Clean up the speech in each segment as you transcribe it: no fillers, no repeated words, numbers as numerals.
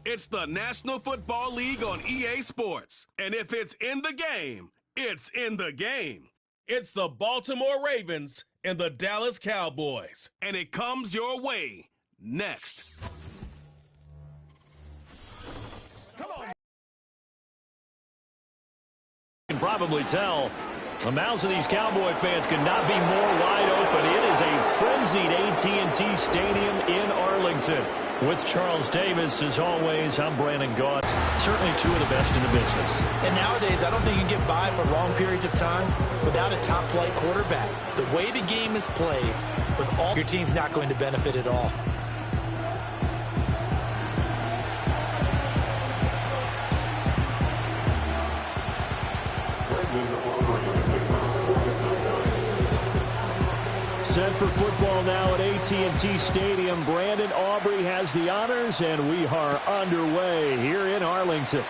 It's the National Football League on EA Sports. And if it's in the game, it's in the game. It's the Baltimore Ravens and the Dallas Cowboys. And it comes your way next. Come on. You can probably tell the mouths of these Cowboy fans could not be more wide open. It is a frenzied AT&T Stadium in Arlington. With Charles Davis, as always, I'm Brandon Gautz. Certainly two of the best in the business. And nowadays, I don't think you can get by for long periods of time without a top-flight quarterback. The way the game is played, with all your team's not going to benefit at all. Set for football now at AT&T Stadium. Brandon Aubrey has the honors, and we are underway here in Arlington.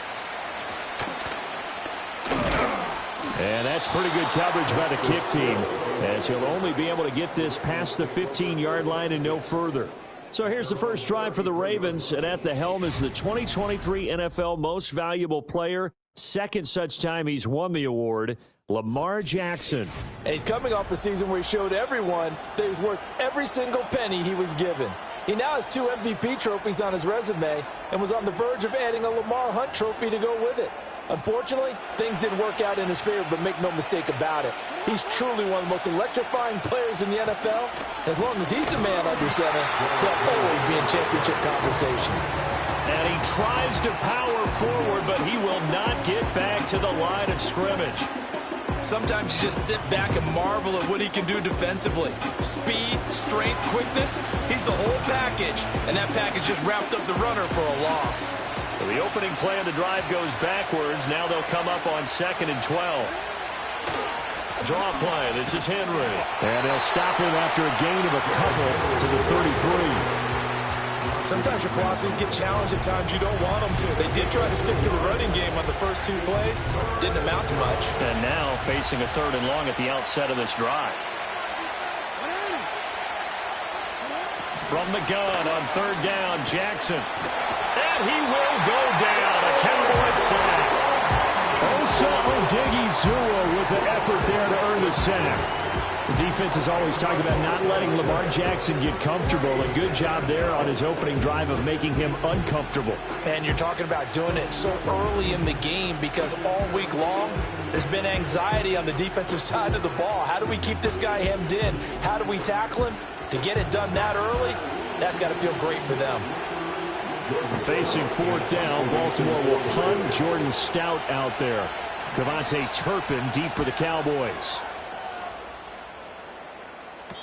And that's pretty good coverage by the kick team, as he'll only be able to get this past the 15-yard line and no further. So here's the first drive for the Ravens, and at the helm is the 2023 NFL Most Valuable Player. Second such time he's won the award, Lamar Jackson. And he's coming off a season where he showed everyone that he was worth every single penny he was given. He now has 2 MVP trophies on his resume and was on the verge of adding a Lamar Hunt trophy to go with it. Unfortunately, things didn't work out in his favor, but make no mistake about it. He's truly one of the most electrifying players in the NFL. As long as he's the man under center, he'll always be in championship conversation. And he tries to power forward, but he will not get back to the line of scrimmage. Sometimes you just sit back and marvel at what he can do defensively. Speed, strength, quickness, he's the whole package. And that package just wrapped up the runner for a loss. So the opening play of the drive goes backwards. Now they'll come up on 2nd and 12. Draw play. This is Henry. And they'll stop him after a gain of a couple to the 33. Sometimes your philosophies get challenged at times you don't want them to. They did try to stick to the running game on the first 2 plays. Didn't amount to much. And now facing a 3rd and long at the outset of this drive. From the gun on 3rd down, Jackson. And he will go down. A Cowboy sack. Osa Odighizuwa with the effort there to earn the sack. The defense has always talked about not letting Lamar Jackson get comfortable. A good job there on his opening drive of making him uncomfortable. And you're talking about doing it so early in the game because all week long there's been anxiety on the defensive side of the ball. How do we keep this guy hemmed in? How do we tackle him? To get it done that early, that's got to feel great for them. Facing 4th down, Baltimore will punt. Jordan Stout out there. Cavante Turpin deep for the Cowboys.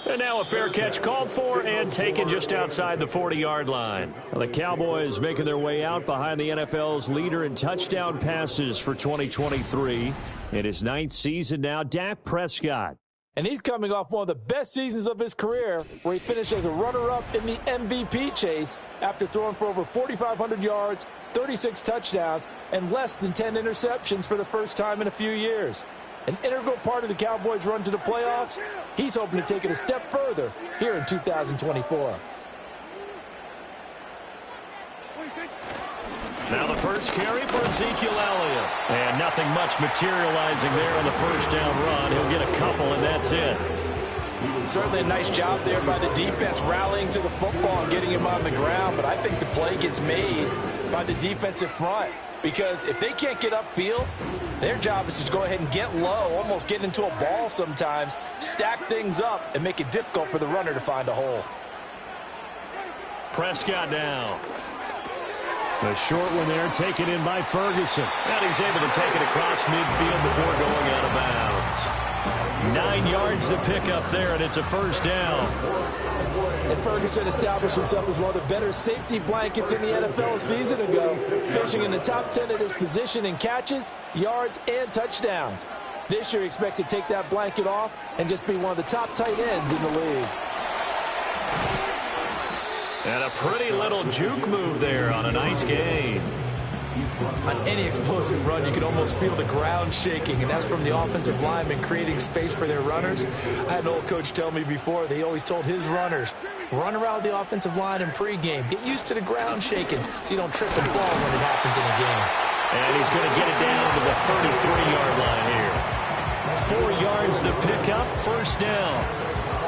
And now a fair catch called for and taken just outside the 40-yard line. The Cowboys making their way out behind the NFL's leader in touchdown passes for 2023. In his 9th season now, Dak Prescott. And he's coming off one of the best seasons of his career, where he finished as a runner-up in the MVP chase after throwing for over 4,500 yards, 36 touchdowns, and less than 10 interceptions for the first time in a few years. An integral part of the Cowboys' run to the playoffs. He's hoping to take it a step further here in 2024. Now the first carry for Ezekiel Elliott. And nothing much materializing there on the first down run. He'll get a couple, and that's it. Certainly a nice job there by the defense rallying to the football and getting him on the ground. But I think the play gets made by the defensive front. Because if they can't get upfield, their job is to go ahead and get low, almost get into a ball sometimes, stack things up, and make it difficult for the runner to find a hole. Prescott down. The short one there taken in by Ferguson. And he's able to take it across midfield before going out of bounds. 9 yards to pick up there, and it's a first down. And Ferguson established himself as one of the better safety blankets in the NFL a season ago, finishing in the top 10 at his position in catches, yards, and touchdowns. This year he expects to take that blanket off and just be one of the top tight ends in the league. And a pretty little juke move there on a nice gain. On any explosive run, you can almost feel the ground shaking, and that's from the offensive linemen creating space for their runners. I had an old coach tell me before, they always told his runners, run around with the offensive line in pregame. Get used to the ground shaking so you don't trip and fall when it happens in a game. And he's going to get it down to the 33-yard line here. 4 yards the pickup, first down.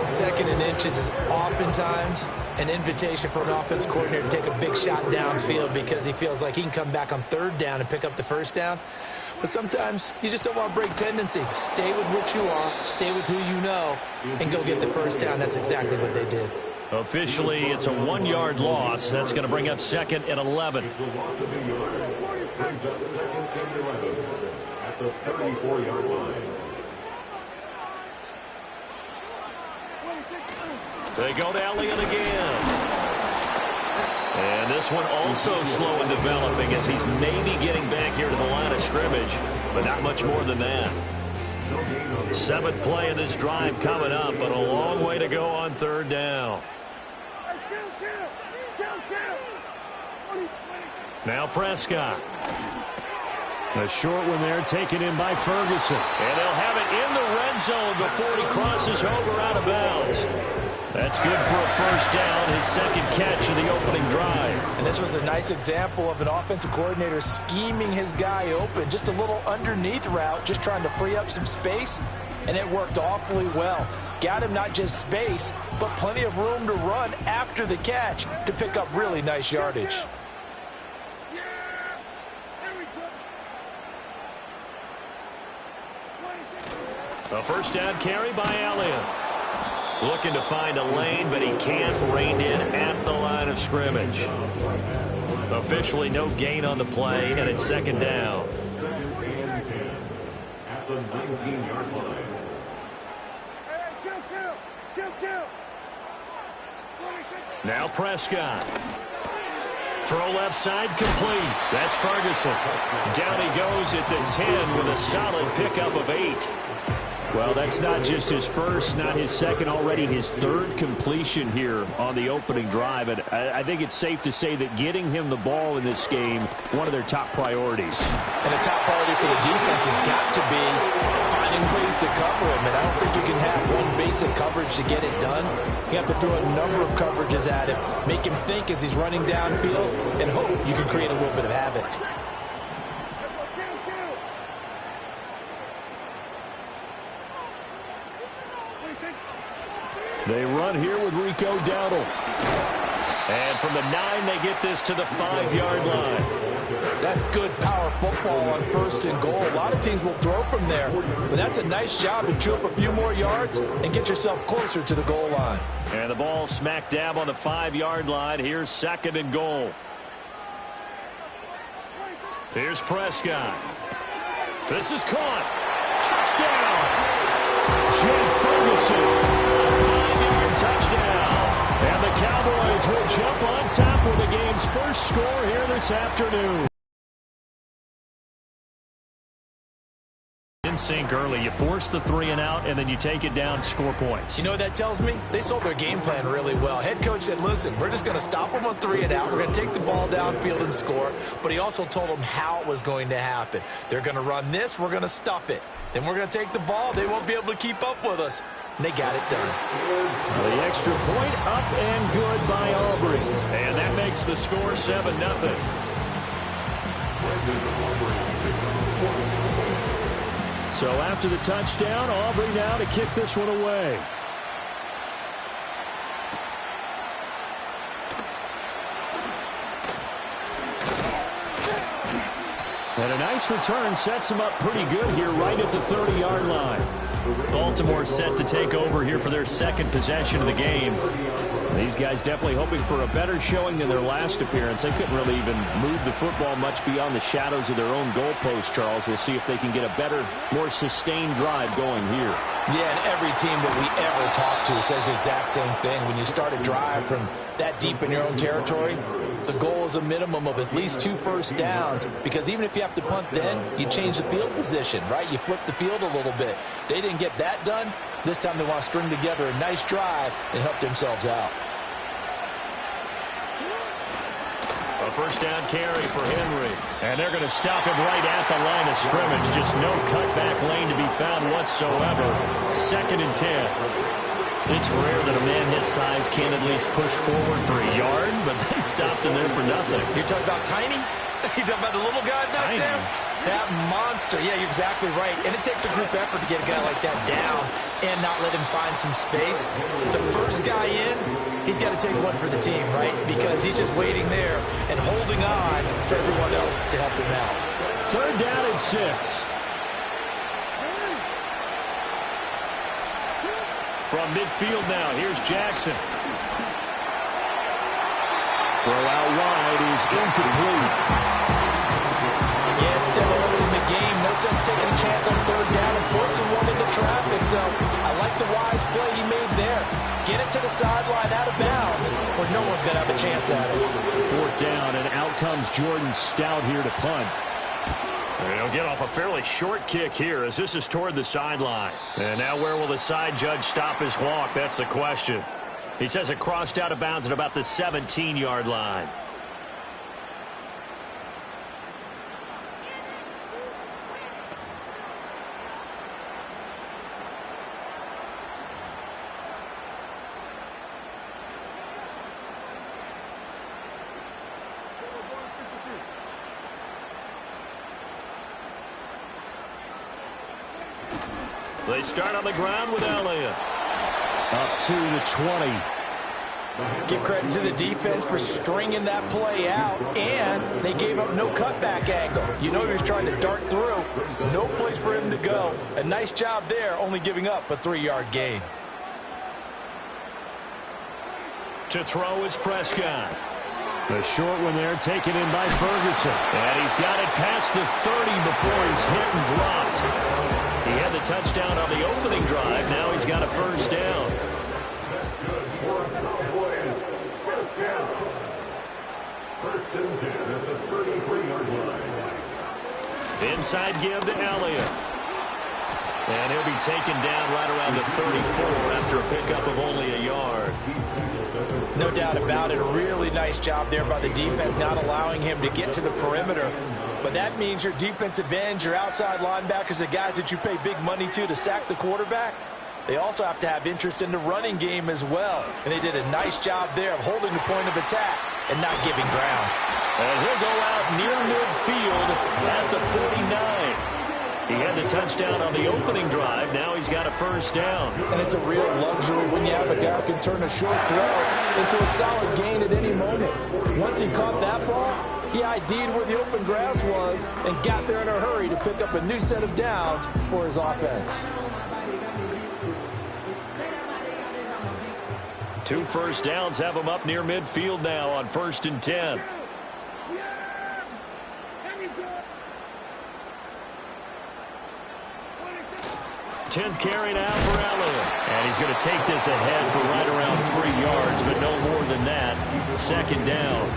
Second and inches is oftentimes an invitation for an offense coordinator to take a big shot downfield because he feels like he can come back on third down and pick up the first down. But sometimes you just don't want to break tendency. Stay with what you are, stay with who you know, and go get the first down. That's exactly what they did. Officially, it's a 1-yard loss. That's going to bring up 2nd and 11. At the 34-yard line. They go to Elliott again. And this one also slow in developing as he's maybe getting back here to the line of scrimmage, but not much more than that. 7th play of this drive coming up, but a long way to go on third down. Now Prescott. A short one there taken in by Ferguson. And they'll have it in the red zone before he crosses over out of bounds. That's good for a first down, his second catch of the opening drive. And this was a nice example of an offensive coordinator scheming his guy open. Just a little underneath route, just trying to free up some space, and it worked awfully well. Got him not just space, but plenty of room to run after the catch to pick up really nice yardage. A first down carry by Elliott. Looking to find a lane, but he can't rein in at the line of scrimmage. Officially no gain on the play, and it's 2nd down. At the 19-yard line. Now Prescott. Throw left side complete. That's Ferguson. Down he goes at the 10 with a solid pickup of 8. Well, that's not just his first, not his second, already his third completion here on the opening drive. And I think it's safe to say that getting him the ball in this game, one of their top priorities. And the top priority for the defense has got to be finding ways to cover him. And I don't think you can have one basic coverage to get it done. You have to throw a number of coverages at him, make him think as he's running downfield, and hope you can create a little bit of havoc. They run here with Rico Dowdle. And from the 9, they get this to the 5-yard line. That's good power football on 1st and goal. A lot of teams will throw from there, but that's a nice job to chew up a few more yards and get yourself closer to the goal line. And the ball smack dab on the 5-yard line. Here's 2nd and goal. Here's Prescott. This is caught. Touchdown. Jake Ferguson. Touchdown. And the Cowboys will jump on top with the game's first score here this afternoon. In sync early. You force the 3 and out, and then you take it down, score points. You know what that tells me? They sold their game plan really well. Head coach said, listen, we're just going to stop them on 3 and out. We're going to take the ball downfield and score. But he also told them how it was going to happen. They're going to run this. We're going to stuff it. Then we're going to take the ball. They won't be able to keep up with us. And they got it done. The extra point up and good by Aubrey. And that makes the score 7-0. So after the touchdown, Aubrey now to kick this one away. And a nice return sets him up pretty good here right at the 30-yard line. Baltimore set to take over here for their second possession of the game. These guys definitely hoping for a better showing than their last appearance. They couldn't really even move the football much beyond the shadows of their own goalpost, Charles. We'll see if they can get a better, more sustained drive going here. Yeah, and every team that we ever talk to says the exact same thing. When you start a drive from that deep in your own territory, the goal is a minimum of at least 2 first downs, because even if you have to punt then, you change the field position, right? You flip the field a little bit. They didn't get that done. This time they want to string together a nice drive and help themselves out. A first down carry for Henry. And they're going to stop him right at the line of scrimmage. Just no cutback lane to be found whatsoever. 2nd and 10. It's rare that a man his size can't at least push forward for a yard, but they stopped him there for nothing. You're talking about tiny? You're talking about the little guy back there? That monster. Yeah, you're exactly right. And it takes a group effort to get a guy like that down and not let him find some space. The first guy in, he's got to take one for the team, right? Because he's just waiting there and holding on for everyone else to help him out. 3rd down and 6. From midfield now, here's Jackson. Throw out wide is incomplete. Yeah, it's still early in the game. No sense taking a chance on 3rd down and forcing one into traffic. So I like the wise play he made there. Get it to the sideline out of bounds where no one's going to have a chance at it. 4th down, and out comes Jordan Stout here to punt. He'll get off a fairly short kick here as this is toward the sideline. And now where will the side judge stop his walk? That's the question. He says it crossed out of bounds at about the 17-yard line. They start on the ground with Elliott. Up to the 20. Give credit to the defense for stringing that play out, and they gave up no cutback angle. You know he was trying to dart through. No place for him to go. A nice job there, only giving up a 3-yard gain. To throw is Prescott. The short one there taken in by Ferguson. And he's got it past the 30 before he's hit and dropped. He had the touchdown on the opening drive. Now he's got a first down. First and 10 at the 33-yard line. Inside give to Elliott. And he'll be taken down right around the 34 after a pickup of only a yard. No doubt about it. A really nice job there by the defense, not allowing him to get to the perimeter. But that means your defensive ends, your outside linebackers, the guys that you pay big money to sack the quarterback, they also have to have interest in the running game as well. And they did a nice job there of holding the point of attack and not giving ground. And he'll go out near midfield at the 49. He had the touchdown on the opening drive. Now he's got a first down. And it's a real luxury when you have a guy who can turn a short throw into a solid gain at any moment. Once he caught that ball, he ID'd where the open grass was and got there in a hurry to pick up a new set of downs for his offense. 2 first downs have him up near midfield now on 1st and 10. Tenth carry now for Elliott. And he's going to take this ahead for right around 3 yards, but no more than that. 2nd down.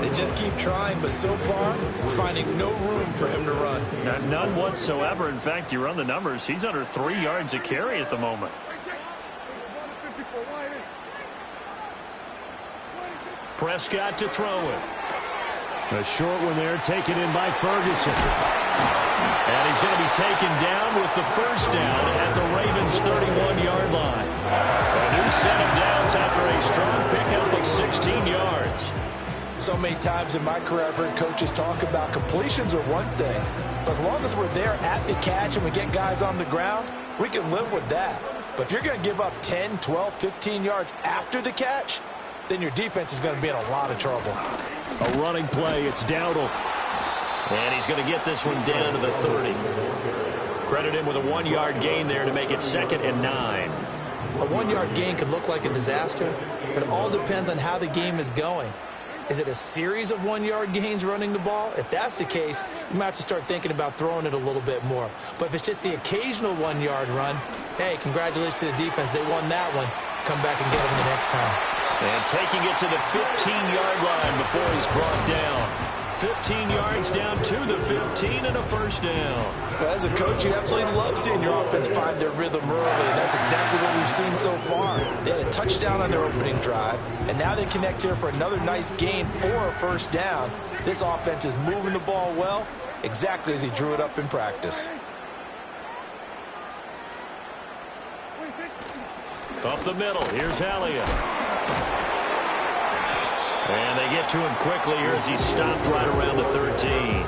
They just keep trying, but so far, we're finding no room for him to run. None whatsoever. In fact, you run the numbers, he's under 3 yards a carry at the moment. Prescott to throw it. A short one there taken in by Ferguson. And he's going to be taken down with the first down at the Ravens' 31-yard line. A new set of downs after a strong pickup of 16 yards. So many times in my career, I've heard coaches talk about completions are one thing. But as long as we're there at the catch and we get guys on the ground, we can live with that. But if you're going to give up 10, 12, 15 yards after the catch, then your defense is going to be in a lot of trouble. A running play, it's Dowdle. And he's going to get this one down to the 30. Credit him with a 1-yard gain there to make it 2nd and 9. A 1-yard gain could look like a disaster, but it all depends on how the game is going. Is it a series of 1-yard gains running the ball? If that's the case, you might have to start thinking about throwing it a little bit more. But if it's just the occasional 1-yard run, hey, congratulations to the defense. They won that one. Come back and get them the next time. And taking it to the 15-yard line before he's brought down. 15 yards down to the 15 and a first down. Well, as a coach, you absolutely love seeing your offense find their rhythm early, and that's exactly what we've seen so far. They had a touchdown on their opening drive, and now they connect here for another nice gain for a first down. This offense is moving the ball well, exactly as he drew it up in practice. Up the middle, here's Elliott. And they get to him quickly here as he stopped right around the 13.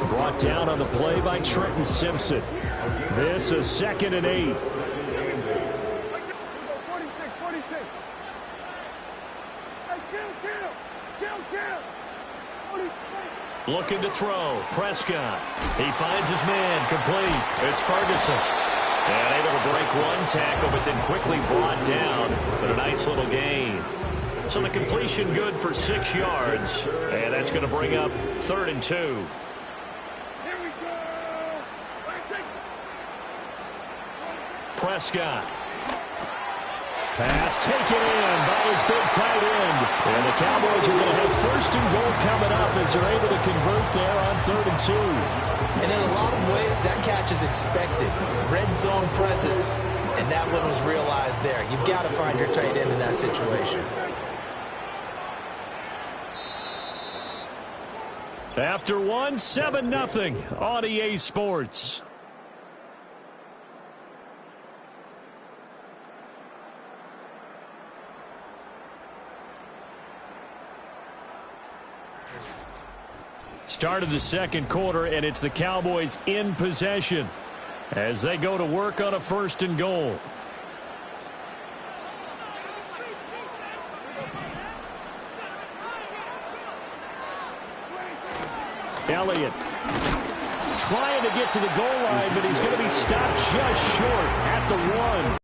Brought down on the play by Trenton Simpson. This is 2nd and 8. Looking to throw. Prescott. He finds his man. Complete. It's Ferguson. And able to break one tackle, but then quickly brought down. But a nice little gain. So the completion good for 6 yards. And that's going to bring up 3rd and 2. Prescott. Pass taken in by his big tight end. And the Cowboys are going to have 1st and goal coming up as they're able to convert there on 3rd and 2. And in a lot of ways, that catch is expected. Red zone presence, and that one was realized there. You've got to find your tight end in that situation. After one, 7-0 on EA Sports. Start of the 2nd quarter, and it's the Cowboys in possession as they go to work on a 1st and goal. Elliott trying to get to the goal line, but he's going to be stopped just short at the 1.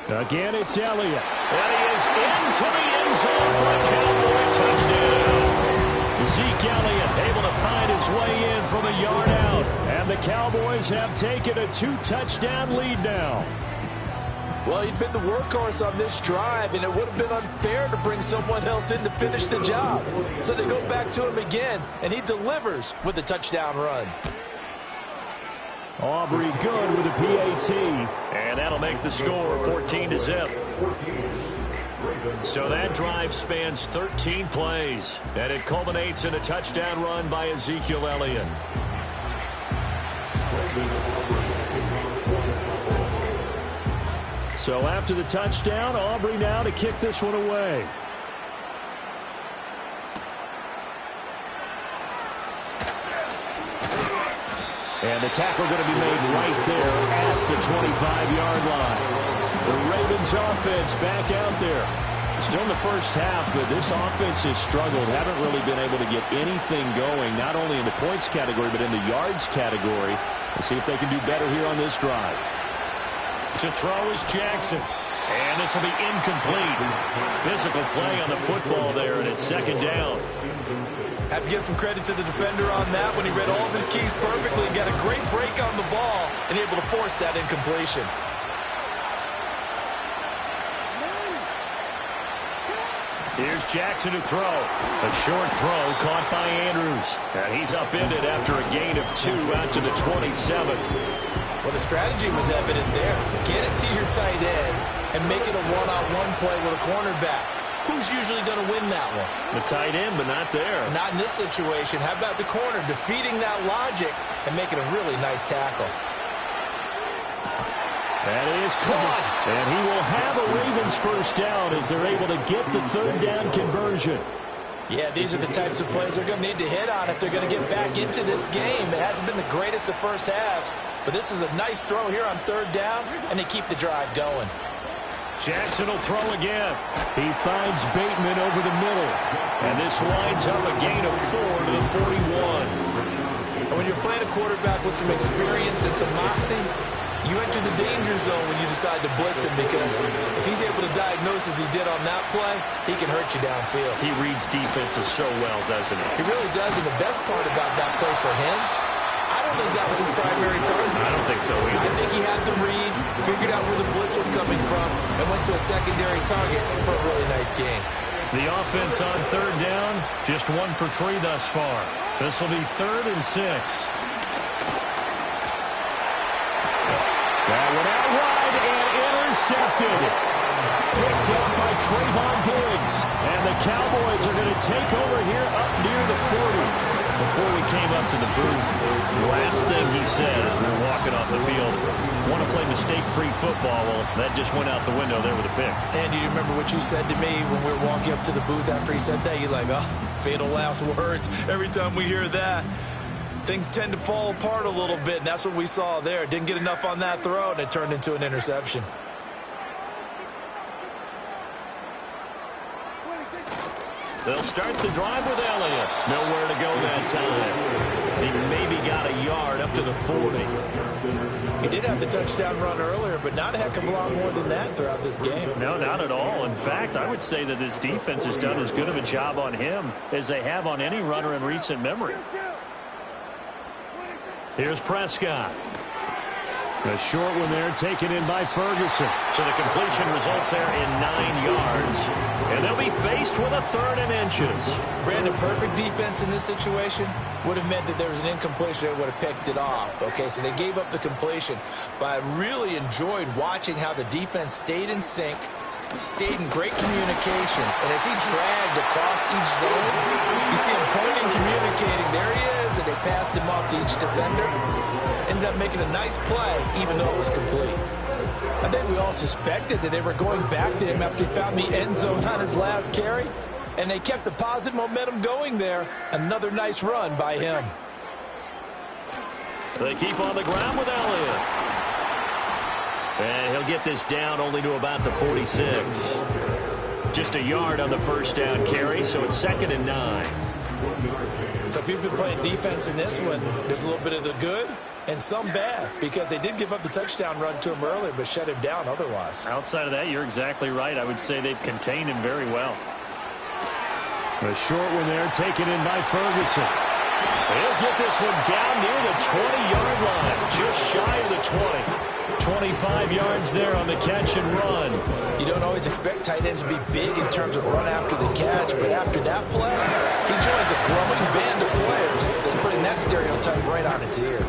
Again, it's Elliott. And he is into the end zone for a Cowboy touchdown. Zeke Elliott able to find his way in from a yard out. And the Cowboys have taken a 2-touchdown lead now. Well, he'd been the workhorse on this drive, and it would have been unfair to bring someone else in to finish the job. So they go back to him again, and he delivers with a touchdown run. Aubrey good with a PAT. And that'll make the score 14-0. So that drive spans 13 plays. And it culminates in a touchdown run by Ezekiel Elliott. So after the touchdown, Aubrey now to kick this one away. And the tackle going to be made right there at the 25-yard line. The Ravens offense back out there. Still in the first half, but this offense has struggled. Haven't really been able to get anything going, not only in the points category, but in the yards category. We'll see if they can do better here on this drive. To throw is Jackson. And this will be incomplete. Physical play on the football there, and it's 2nd down. Have to give some credit to the defender on that when he read all of his keys perfectly and got a great break on the ball and able to force that incompletion. Here's Jackson to throw. A short throw caught by Andrews. And he's upended after a gain of 2 out to the 27. Well, the strategy was evident there. Get it to your tight end and make it a one-on-one play with a cornerback. Who's usually going to win that one? The tight end, but not there. Not in this situation. How about the corner defeating that logic and making a really nice tackle? That is caught. And he will have a Ravens first down as they're able to get the 3rd down conversion. Yeah, these are the types of plays they're going to need to hit on if they're going to get back into this game. It hasn't been the greatest of first halves, but this is a nice throw here on 3rd down, and they keep the drive going. Jackson will throw again. He finds Bateman over the middle. And this winds up a gain of 4 to the 41. And when you're playing a quarterback with some experience and some moxie, You enter the danger zone when you decide to blitz him, because if he's able to diagnose as he did on that play, he can hurt you downfield. He reads defenses so well, doesn't he? He really does, and the best part about that play for him, I don't think that was his primary target. I don't think so either. I think he had the read, figured out where the blitz was coming from, and went to a secondary target for a really nice gain. The offense on third down, just 1 for 3 thus far. This will be 3rd and 6. That one out wide and intercepted. Picked up by Trayvon Diggs. And the Cowboys are going to take over here up near the 40. Before we came up to the booth, last thing he said as we were walking off the field, want to play mistake-free football. Well, that just went out the window there with a pick. And you remember what you said to me when we were walking up to the booth after he said that? You're like, oh, fatal last words. Every time we hear that, things tend to fall apart a little bit, and that's what we saw there. Didn't get enough on that throw, and it turned into an interception. They'll start the drive with Elliott. Nowhere to go that time. He maybe got a yard up to the 40. He did have the touchdown run earlier, but not a heck of a lot more than that throughout this game. No, not at all. In fact, I would say that this defense has done as good of a job on him as they have on any runner in recent memory. Here's Prescott. A short one there taken in by Ferguson. So the completion results there in 9 yards. And they'll be faced with a 3rd and inches. Brandon, perfect defense in this situation would have meant that there was an incompletion that would have picked it off. Okay, so they gave up the completion. But I really enjoyed watching how the defense stayed in sync, stayed in great communication. And as he dragged across each zone, you see him pointing, communicating. There he is, and they passed him off to each defender. Ended up making a nice play, even though it was complete. I think we all suspected that they were going back to him after he found the end zone on his last carry, and they kept the positive momentum going there. Another nice run by him. They keep on the ground with Elliott. And he'll get this down only to about the 46. Just a yard on the first down carry, so it's 2nd and 9. So if you've been playing defense in this one, there's a little bit of the good and some bad, because they did give up the touchdown run to him earlier, but shut him down otherwise. Outside of that, you're exactly right. I would say they've contained him very well. A short one there taken in by Ferguson. He'll get this one down near the 20-yard line, just shy of the 20. 25 yards there on the catch and run. You don't always expect tight ends to be big in terms of run after the catch, but after that play, he joins a growing band of players that's putting that stereotype right on its ear.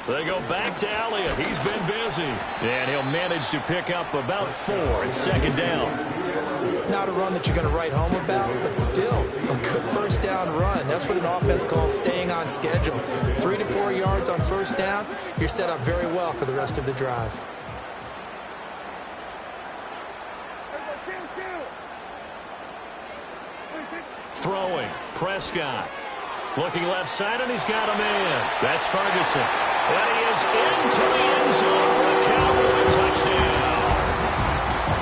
They go back to Elliott. He's been busy. And he'll manage to pick up about 4. It's 2nd down. Not a run that you're going to write home about, but still a good first down run. That's what an offense calls staying on schedule. 3 to 4 yards on first down, you're set up very well for the rest of the drive. Throwing. Prescott. Looking left side, and he's got a man. That's Ferguson. And he is into the end zone for the Cowboy touchdown.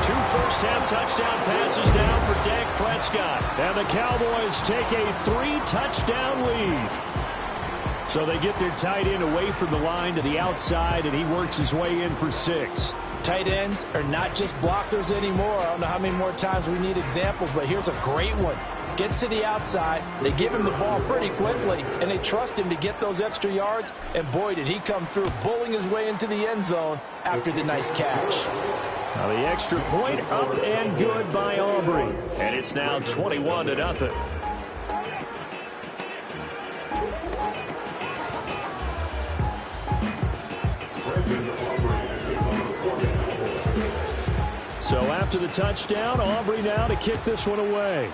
2 first-half touchdown passes now for Dak Prescott. And the Cowboys take a 3-touchdown lead. So they get their tight end away from the line to the outside, and he works his way in for 6. Tight ends are not just blockers anymore. I don't know how many more times we need examples, but here's a great one. Gets to the outside, they give him the ball pretty quickly, and they trust him to get those extra yards, and boy, did he come through, bowling his way into the end zone after the nice catch. Now the extra point up and good by Aubrey, and it's now 21-0. So after the touchdown, Aubrey now to kick this one away.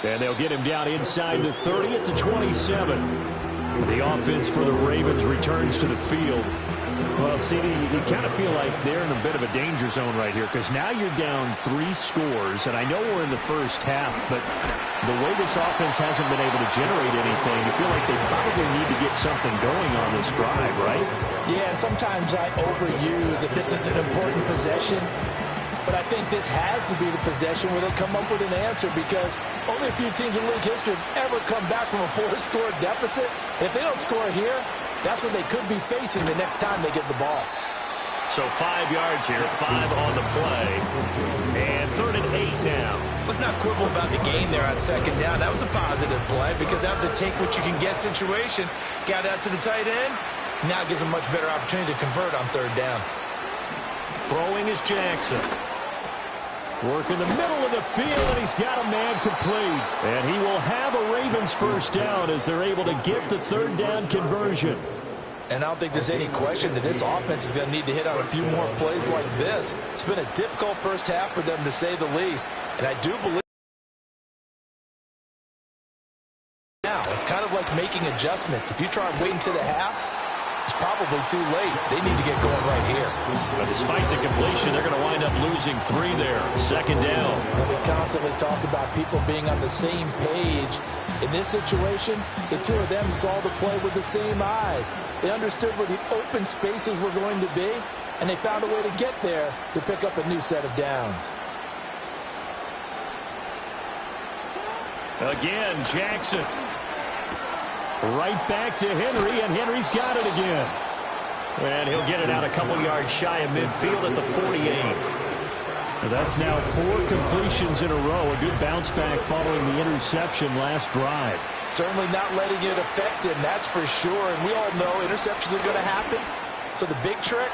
And they'll get him down inside the 30 at the 27. The offense for the Ravens returns to the field. Well, CD, you kind of feel like they're in a bit of a danger zone right here because now you're down 3 scores, and I know we're in the first half, but the way this offense hasn't been able to generate anything, you feel like they probably need to get something going on this drive, right? Yeah, and sometimes I overuse if this is an important possession, but I think this has to be the possession where they'll come up with an answer because only a few teams in league history have ever come back from a 4-score deficit. And if they don't score here, that's what they could be facing the next time they get the ball. So 5 yards here, 5 on the play. And 3rd and 8 now. Let's not quibble about the gain there on 2nd down. That was a positive play because that was a take-what-you-can-get situation. Got out to the tight end. Now it gives them much better opportunity to convert on 3rd down. Throwing is Jackson. Work in the middle of the field, and he's got a man complete. And he will have a Ravens first down as they're able to get the 3rd down conversion. And I don't think there's any question that this offense is going to need to hit on a few more plays like this. It's been a difficult first half for them, to say the least. And I do believe now it's kind of like making adjustments. If you try and wait until the half, it's probably too late. They need to get going right here. But despite the completion, they're going to wind up losing 3 there. 2nd down. And we constantly talk about people being on the same page. In this situation, the two of them saw the play with the same eyes. They understood where the open spaces were going to be, and they found a way to get there to pick up a new set of downs. Again, Jackson. Right back to Henry, and Henry's got it again. And he'll get it out a couple yards shy of midfield at the 48. That's now 4 completions in a row. A good bounce back following the interception last drive. Certainly not letting it affect him, that's for sure. And we all know interceptions are going to happen. So the big trick,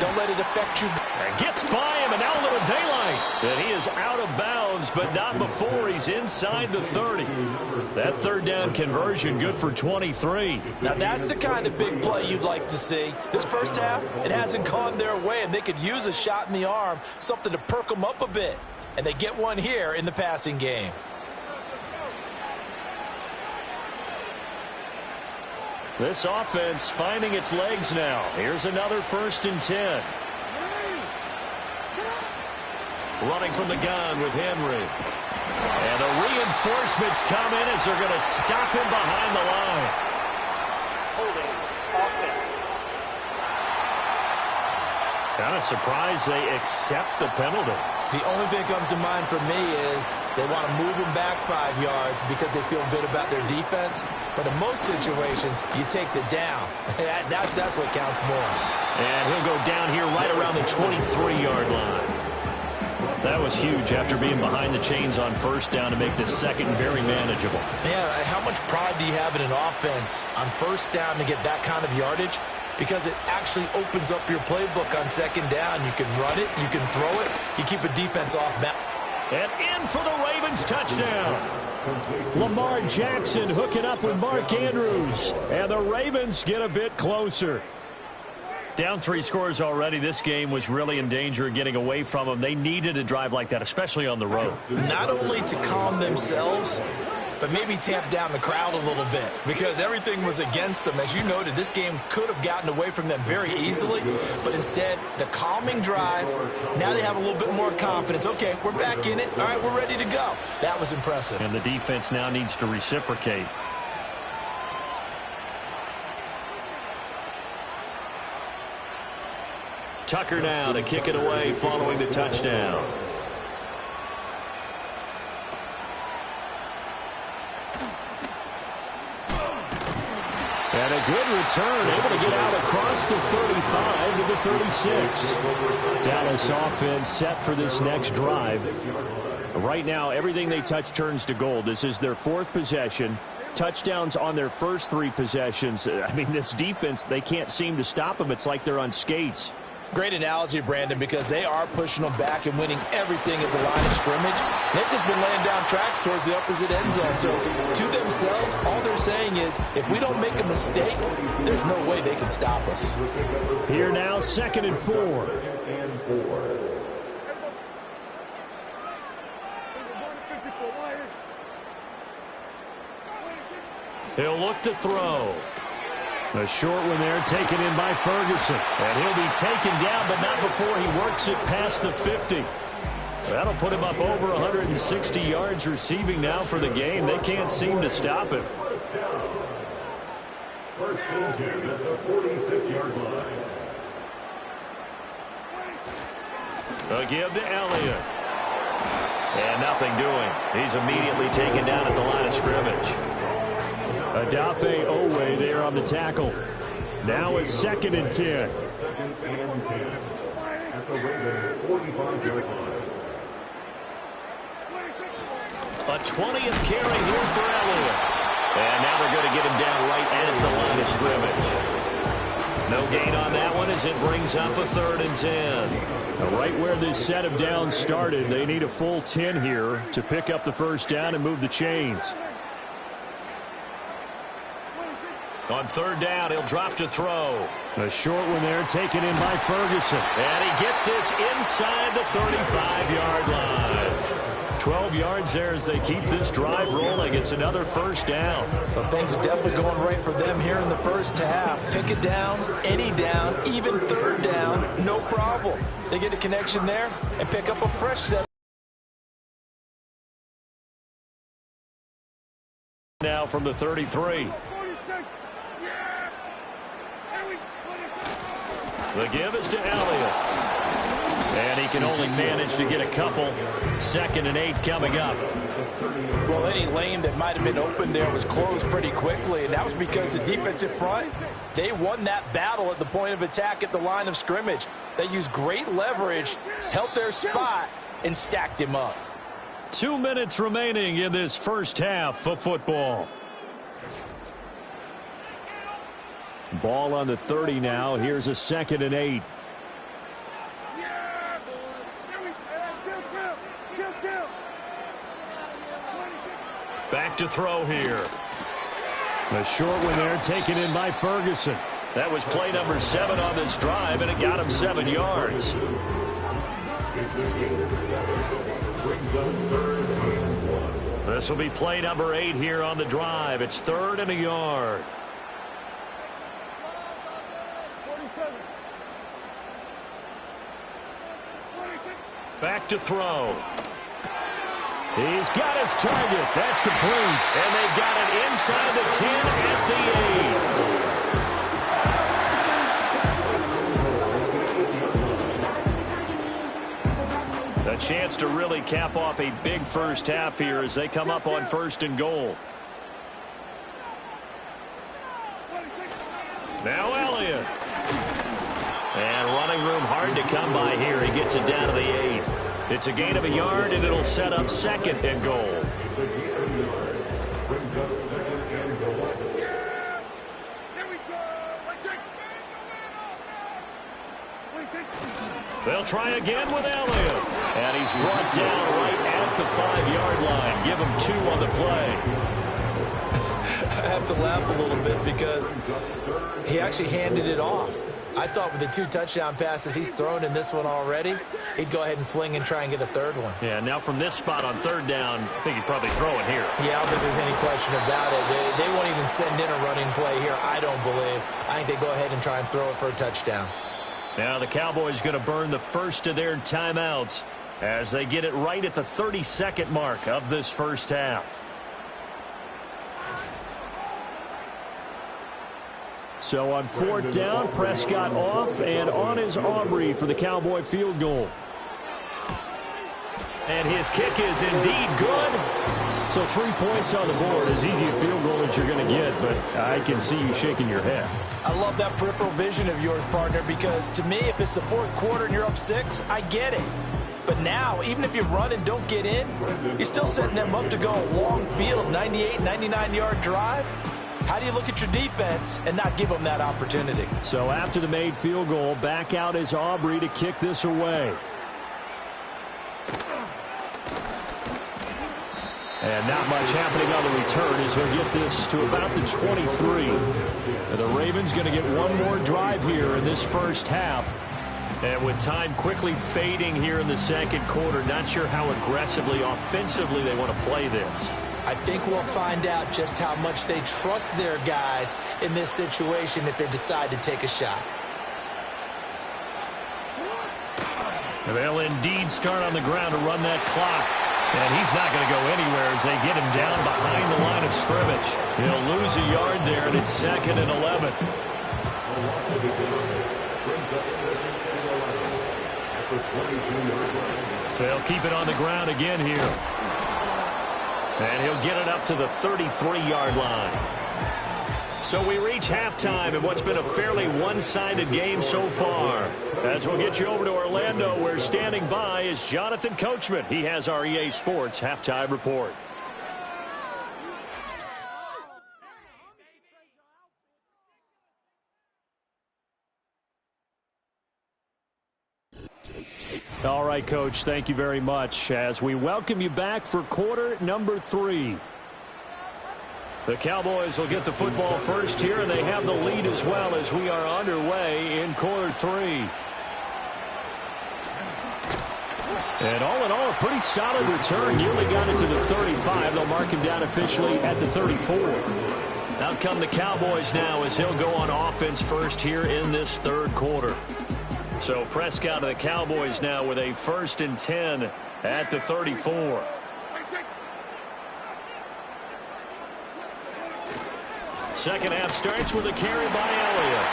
don't let it affect you. And gets by him, and now a little daylight. And he is out of bounds, but not before he's inside the 30. That 3rd down conversion good for 23. Now that's the kind of big play you'd like to see. This first half, it hasn't gone their way, and they could use a shot in the arm, something to perk them up a bit. And they get one here in the passing game. This offense finding its legs now. Here's another 1st and 10. Running from the gun with Henry. And the reinforcements come in as they're going to stop him behind the line. Holding offense. Kind of surprised they accept the penalty. The only thing that comes to mind for me is they want to move them back 5 yards because they feel good about their defense. But in most situations, you take the down. That's what counts more. And he'll go down here right around the 23-yard line. That was huge after being behind the chains on 1st down to make this 2nd very manageable. Yeah, how much pride do you have in an offense on 1st down to get that kind of yardage? Because it actually opens up your playbook on 2nd down. You can run it, you can throw it, you keep a defense off balance. And in for the Ravens touchdown. Lamar Jackson hooking up with Mark Andrews. And the Ravens get a bit closer. Down 3 scores already. This game was really in danger of getting away from them. They needed a drive like that, especially on the road. Not only to calm themselves, but maybe tamp down the crowd a little bit because everything was against them. As you noted, this game could have gotten away from them very easily, but instead, the calming drive, now they have a little bit more confidence. Okay, we're back in it. All right, we're ready to go. That was impressive. And the defense now needs to reciprocate. Tucker now to kick it away following the touchdown. And a good return, able to get out across the 35 to the 36. Dallas offense set for this next drive. Right now, everything they touch turns to gold. This is their 4th possession. Touchdowns on their first 3 possessions. I mean, this defense, they can't seem to stop them. It's like they're on skates. Great analogy, Brandon, because they are pushing them back and winning everything at the line of scrimmage. They've just been laying down tracks towards the opposite end zone. So to themselves, all they're saying is, if we don't make a mistake, there's no way they can stop us. Here now, 2nd and 4. He'll look to throw. A short one there taken in by Ferguson. And he'll be taken down, but not before he works it past the 50. That'll put him up over 160 yards receiving now for the game. They can't seem to stop him. First and 10 at the 46-yard line. A give to Elliott. And nothing doing. He's immediately taken down at the line of scrimmage. Adafe Owe there on the tackle. Now it's 2nd and 10. Second and 10 at the Ravens' 45-yard line. A 20th carry here for Elliott. And now they're going to get him down right at the line of scrimmage. No gain on that one as it brings up a 3rd and 10. Right where this set of downs started, they need a full 10 here to pick up the first down and move the chains. On 3rd down, he'll drop to throw. A short one there taken in by Ferguson. And he gets this inside the 35-yard line. 12 yards there as they keep this drive rolling. It's another first down. But things are definitely going right for them here in the first half. Pick it down, any down, even 3rd down, no problem. They get a connection there and pick up a fresh set. Now from the 33. The give is to Elliott. And he can only manage to get a couple. 2nd and 8 coming up. Well, any lane that might have been open there was closed pretty quickly, and that was because the defensive front, they won that battle at the point of attack at the line of scrimmage. They used great leverage, held their spot, and stacked him up. 2 minutes remaining in this first half of football. Ball on the 30 now. Here's a 2nd and 8. Back to throw here. A short one there taken in by Ferguson. That was play number 7 on this drive, and it got him 7 yards. This will be play number 8 here on the drive. It's 3rd and a yard. Back to throw. He's got his target. That's complete. And they've got it inside the 10 at the 8. A chance to really cap off a big first half here as they come up on 1st and goal. Now Elliott. And running room hard to come by here. He gets it down to the 8. It's a gain of a yard, and it'll set up 2nd and goal. They'll try again with Elliott. And he's brought down right at the 5-yard line. Give him 2 on the play. I have to laugh a little bit because he actually handed it off. I thought with the 2 touchdown passes he's thrown in this one already, he'd go ahead and fling and try and get a 3rd one. Yeah, now from this spot on 3rd down, I think he'd probably throw it here. Yeah, I don't think there's any question about it. They won't even send in a running play here, I don't believe. I think they go ahead and try and throw it for a touchdown. Now the Cowboys going to burn the first of their timeouts as they get it right at the 32nd mark of this first half. So on 4th down, Prescott off, and on is Aubrey for the Cowboy field goal. And his kick is indeed good. So 3 points on the board, as easy a field goal as you're going to get, but I can see you shaking your head. I love that peripheral vision of yours, partner, because to me, if it's the 4th quarter and you're up 6, I get it. But now, even if you run and don't get in, you're still setting them up to go a long field, 98, 99-yard drive. How do you look at your defense and not give them that opportunity? So after the made field goal, back out is Aubrey to kick this away. And not much happening on the return as he'll get this to about the 23. And the Ravens going to get one more drive here in this first half. And with time quickly fading here in the second quarter, not sure how aggressively, offensively they want to play this. I think we'll find out just how much they trust their guys in this situation if they decide to take a shot. They'll indeed start on the ground to run that clock. And he's not going to go anywhere as they get him down behind the line of scrimmage. He'll lose a yard there, and it's 2nd and 11. They'll keep it on the ground again here. And he'll get it up to the 33-yard line. So we reach halftime in what's been a fairly one-sided game so far. As we'll get you over to Orlando, where standing by is Jonathan Coachman. He has our EA Sports Halftime Report. All right, Coach, thank you very much as we welcome you back for quarter number 3. The Cowboys will get the football first here, and they have the lead as well as we are underway in quarter 3. And all in all, a pretty solid return. Nearly got it to the 35. They'll mark him down officially at the 34. Out come the Cowboys now as he'll go on offense first here in this third quarter. So Prescott of the Cowboys now with a 1st and 10 at the 34. Second half starts with a carry by Elliott.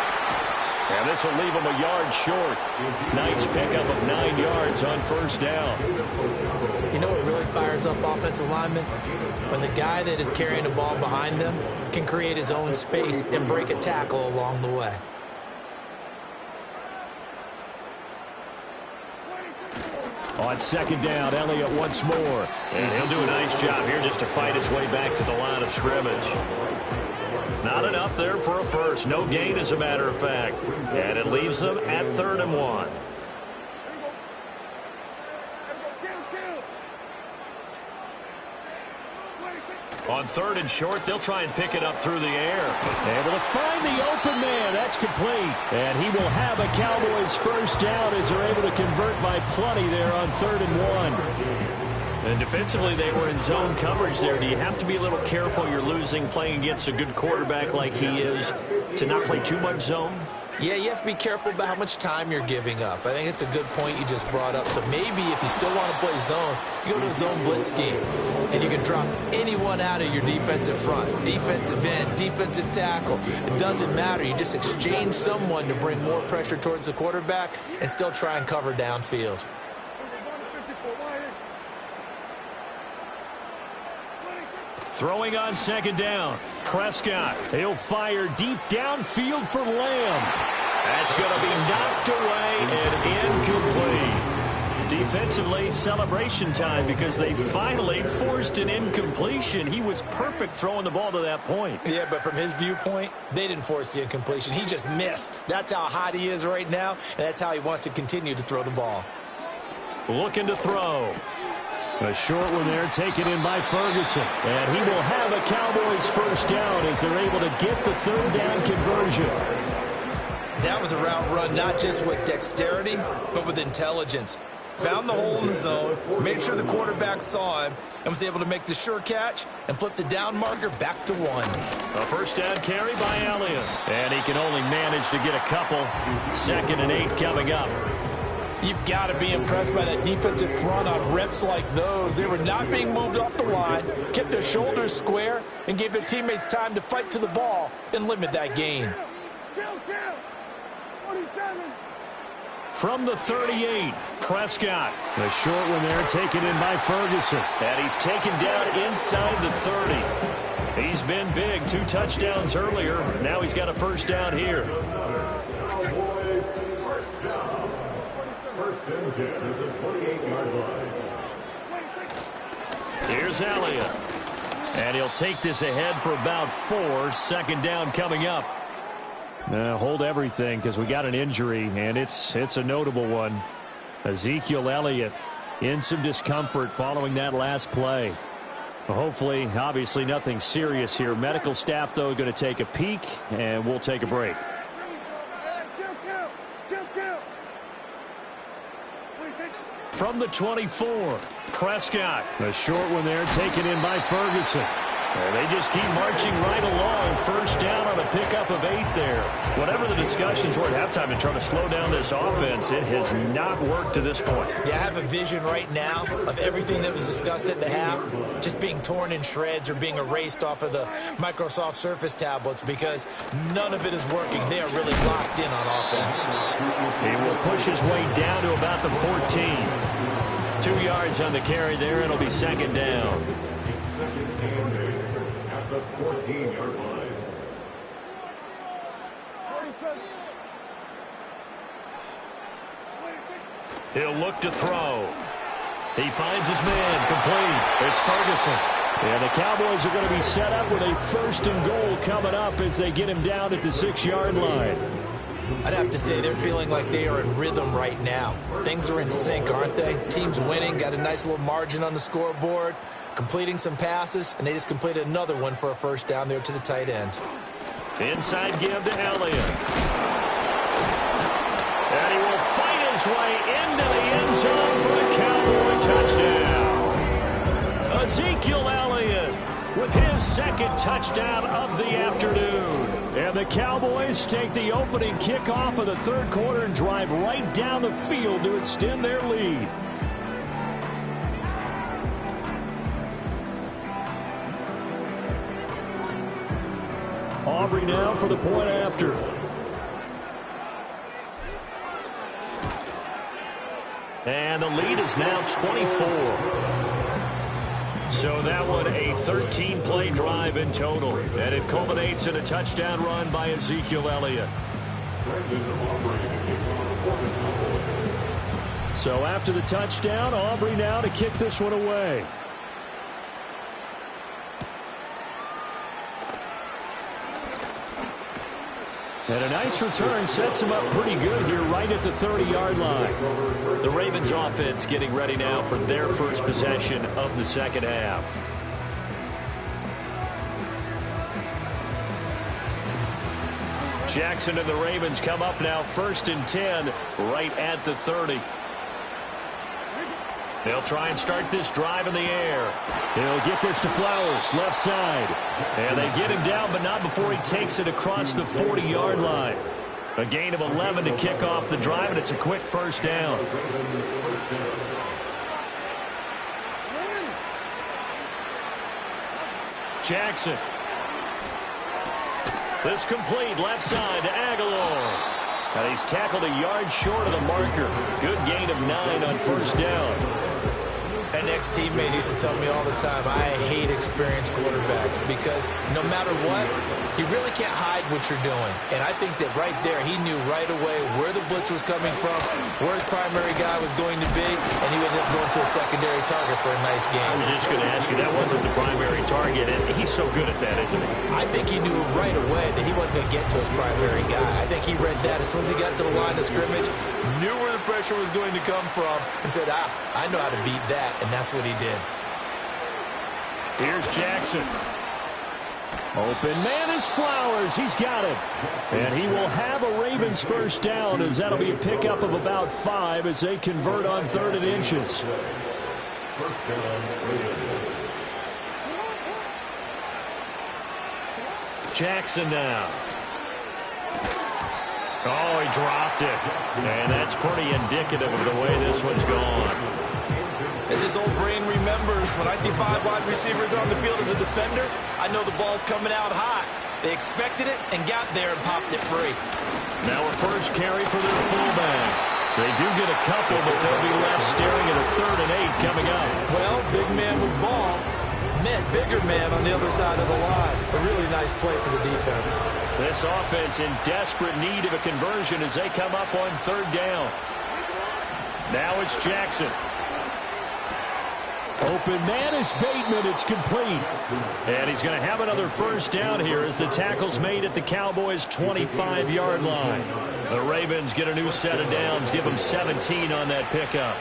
And this will leave him a yard short. Nice pickup of 9 yards on first down. You know what really fires up offensive linemen? When the guy that is carrying the ball behind them can create his own space and break a tackle along the way. On second down, Elliott once more. And he'll do a nice job here just to fight his way back to the line of scrimmage. Not enough there for a first. No gain, as a matter of fact. And it leaves them at 3rd and 1. On 3rd and short, they'll try and pick it up through the air. Able to find the open man. That's complete. And he will have a Cowboys first down as they're able to convert by plenty there on 3rd and 1. And defensively, they were in zone coverage there. Do you have to be a little careful? You're losing playing against a good quarterback like he is to not play too much zone? Yeah, you have to be careful about how much time you're giving up. I think it's a good point you just brought up. So maybe if you still want to play zone, you go to a zone blitz scheme. And you can drop anyone out of your defensive front. Defensive end, defensive tackle. It doesn't matter. You just exchange someone to bring more pressure towards the quarterback and still try and cover downfield. Throwing on second down. Prescott. He'll fire deep downfield for Lamb. That's going to be knocked away and incomplete. Defensively, celebration time because they finally forced an incompletion. He was perfect throwing the ball to that point. Yeah, but from his viewpoint, they didn't force the incompletion. He just missed. That's how hot he is right now, and that's how he wants to continue to throw the ball. Looking to throw. A short one there taken in by Ferguson. And he will have a Cowboys first down as they're able to get the 3rd down conversion. That was a route run not just with dexterity, but with intelligence. Found the hole in the zone, made sure the quarterback saw him, and was able to make the sure catch and flip the down marker back to 1. A first down carry by Elliott. And he can only manage to get a couple. 2nd and 8 coming up. You've got to be impressed by that defensive front on reps like those. They were not being moved off the line, kept their shoulders square, and gave their teammates time to fight to the ball and limit that gain. From the 38, Prescott. The short one there taken in by Ferguson. And he's taken down inside the 30. He's been big. 2 touchdowns earlier. Now he's got a first down here. Here's Elliott. And he'll take this ahead for about 4. 2nd down coming up. Hold everything because we got an injury, and it's a notable one. Ezekiel Elliott in some discomfort following that last play. Hopefully, obviously nothing serious here. Medical staff, though, going to take a peek, and we'll take a break. from the 24. Prescott. A short one there taken in by Ferguson. And they just keep marching right along. First down on a pickup of 8 there. Whatever the discussions were at halftime to try to slow down this offense, it has not worked to this point. Yeah, I have a vision right now of everything that was discussed at the half just being torn in shreds or being erased off of the Microsoft Surface tablets because none of it is working. They are really locked in on offense. He will push his way down to about the 14. 2 yards on the carry there. It'll be second down. At the 14-yard line. He'll look to throw. He finds his man complete. It's Ferguson. And the Cowboys are going to be set up with a 1st and goal coming up as they get him down at the 6-yard line. I'd have to say they're feeling like they are in rhythm right now. Things are in sync, aren't they? Team's winning, got a nice little margin on the scoreboard, completing some passes, and they just completed another one for a first down there to the tight end. Inside give to Elliott. And he will fight his way into the end zone for a Cowboy touchdown. Ezekiel Elliott with his 2nd touchdown of the afternoon. And the Cowboys take the opening kickoff of the 3rd quarter and drive right down the field to extend their lead. Aubrey now for the point after. And the lead is now 24. So that one a 13-play drive in total. And it culminates in a touchdown run by Ezekiel Elliott. So after the touchdown, Aubrey now to kick this one away. And a nice return sets him up pretty good here right at the 30-yard line. The Ravens offense getting ready now for their first possession of the second half. Jackson and the Ravens come up now 1st and 10 right at the 30. They'll try and start this drive in the air. He'll get this to Flowers, left side. And they get him down, but not before he takes it across the 40-yard line. A gain of 11 to kick off the drive, and it's a quick first down. Jackson. This complete, left side to Aguilar. And he's tackled a yard short of the marker. Good gain of 9 on first down. An ex-teammate used to tell me all the time, I hate experienced quarterbacks because no matter what, you really can't hide what you're doing. And I think that right there, he knew right away where the blitz was coming from, where his primary guy was going to be, and he ended up going to a secondary target for a nice game. I was just going to ask you, that wasn't the primary target, and he's so good at that, isn't he? I think he knew right away that he wasn't going to get to his primary guy. I think he read that as soon as he got to the line of scrimmage, knew where the pressure was going to come from, and said, I know how to beat that. And that's what he did. Here's Jackson. Open man is Flowers. He's got it. And he will have a Ravens first down as that'll be a pickup of about 5 as they convert on 3rd and inches. Jackson now. Oh, he dropped it. And that's pretty indicative of the way this one's gone. As his old brain remembers, when I see 5 wide receivers on the field as a defender, I know the ball's coming out high. They expected it and got there and popped it free. Now a first carry for their fullback. They do get a couple, but they'll be left staring at a 3rd and 8 coming up. Well, big man with ball met bigger man on the other side of the line. A really nice play for the defense. This offense in desperate need of a conversion as they come up on 3rd down. Now it's Jackson. Open man is Bateman. It's complete. And he's going to have another first down here as the tackle's made at the Cowboys' 25-yard line. The Ravens get a new set of downs, give them 17 on that pickup.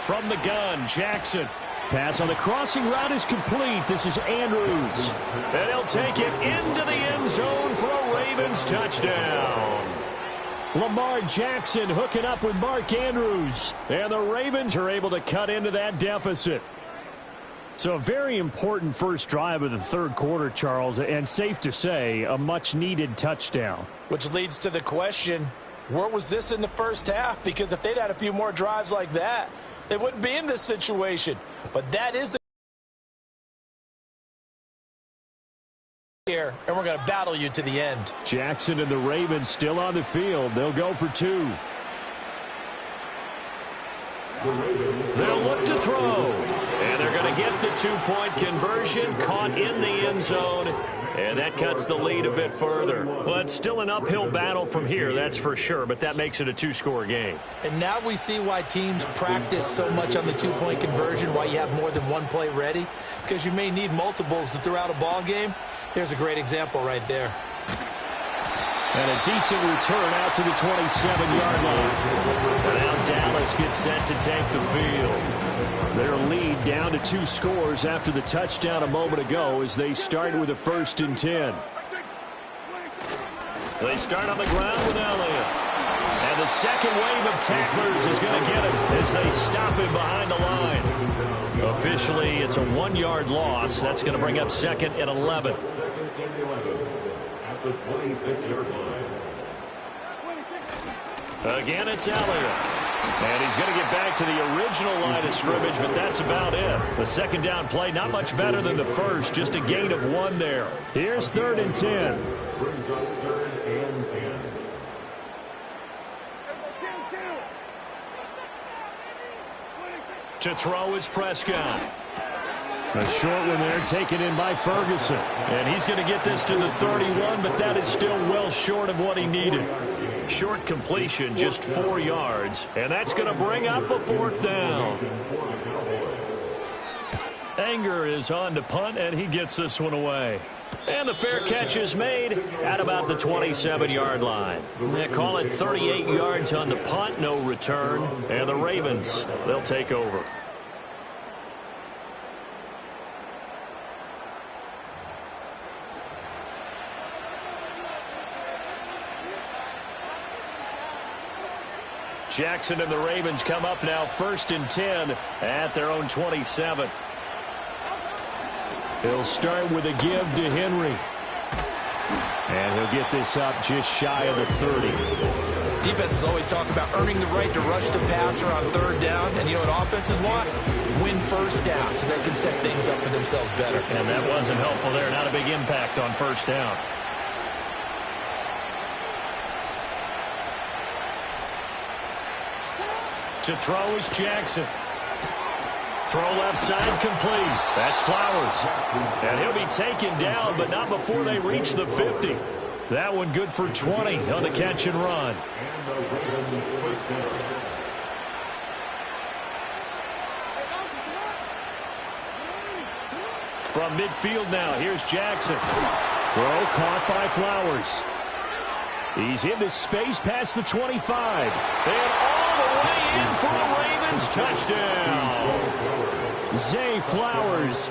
From the gun, Jackson. Pass on the crossing route is complete. This is Andrews. And he'll take it into the end zone for a Ravens touchdown. Lamar Jackson hooking up with Mark Andrews. And the Ravens are able to cut into that deficit. So a very important first drive of the third quarter, Charles, and safe to say, a much-needed touchdown. Which leads to the question, where was this in the first half? Because if they'd had a few more drives like that, they wouldn't be in this situation. But that is the here, and we're going to battle you to the end. Jackson and the Ravens still on the field. They'll go for two. They'll look to throw. And they're going to get the two-point conversion, caught in the end zone. And that cuts the lead a bit further. Well, it's still an uphill battle from here, that's for sure, but that makes it a two-score game. And now we see why teams practice so much on the two-point conversion, why you have more than one play ready, because you may need multiples to throw out a ball game. There's a great example right there. And a decent return out to the 27-yard line. And now Dallas gets set to take the field. Their lead down to 2 scores after the touchdown a moment ago as they start with a 1st and 10. They start on the ground with Elliott. And the second wave of tacklers is going to get him as they stop him behind the line. Officially, it's a 1-yard loss. That's going to bring up 2nd and 11. At the 26-yard line. Again, it's Elliott. And he's going to get back to the original line of scrimmage, but that's about it. The second down play, not much better than the first, just a gain of 1 there. Here's 3rd and 10. Brings up 3rd and 10. To throw is Prescott. A short one there taken in by Ferguson. And he's going to get this to the 31, but that is still well short of what he needed. Short completion, just 4 yards. And that's going to bring up a 4th down. Anger is on to punt, and he gets this one away. And the fair catch is made at about the 27-yard line. They call it 38 yards on the punt, no return. And the Ravens, they'll take over. Jackson and the Ravens come up now 1st and 10 at their own 27. He'll start with a give to Henry. And he'll get this up just shy of the 30. Defenses always talk about earning the right to rush the passer on 3rd down. And you know what offenses want? Win 1st down so they can set things up for themselves better. And that wasn't helpful there. Not a big impact on 1st down. To throw is Jackson. Throw left side complete. That's Flowers. And he'll be taken down, but not before they reach the 50. That one good for 20 on the catch and run. From midfield now, here's Jackson. Throw caught by Flowers. He's into space past the 25. And all the way in for a Ravens touchdown. Zay Flowers,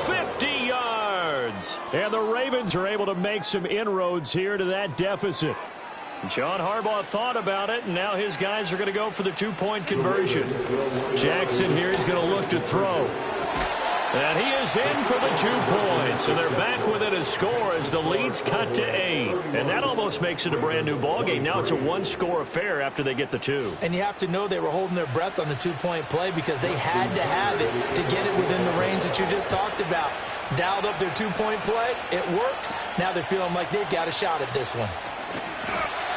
50 yards. And the Ravens are able to make some inroads here to that deficit. John Harbaugh thought about it, and now his guys are going to go for the 2-point conversion. Jackson here is going to look to throw. And he is in for the 2 points. And they're back within a score as the lead's cut to 8. And that almost makes it a brand new ballgame. Now it's a 1-score affair after they get the 2. And you have to know they were holding their breath on the 2-point play because they had to have it to get it within the range that you just talked about. Dialed up their 2-point play. It worked. Now they're feeling like they've got a shot at this one.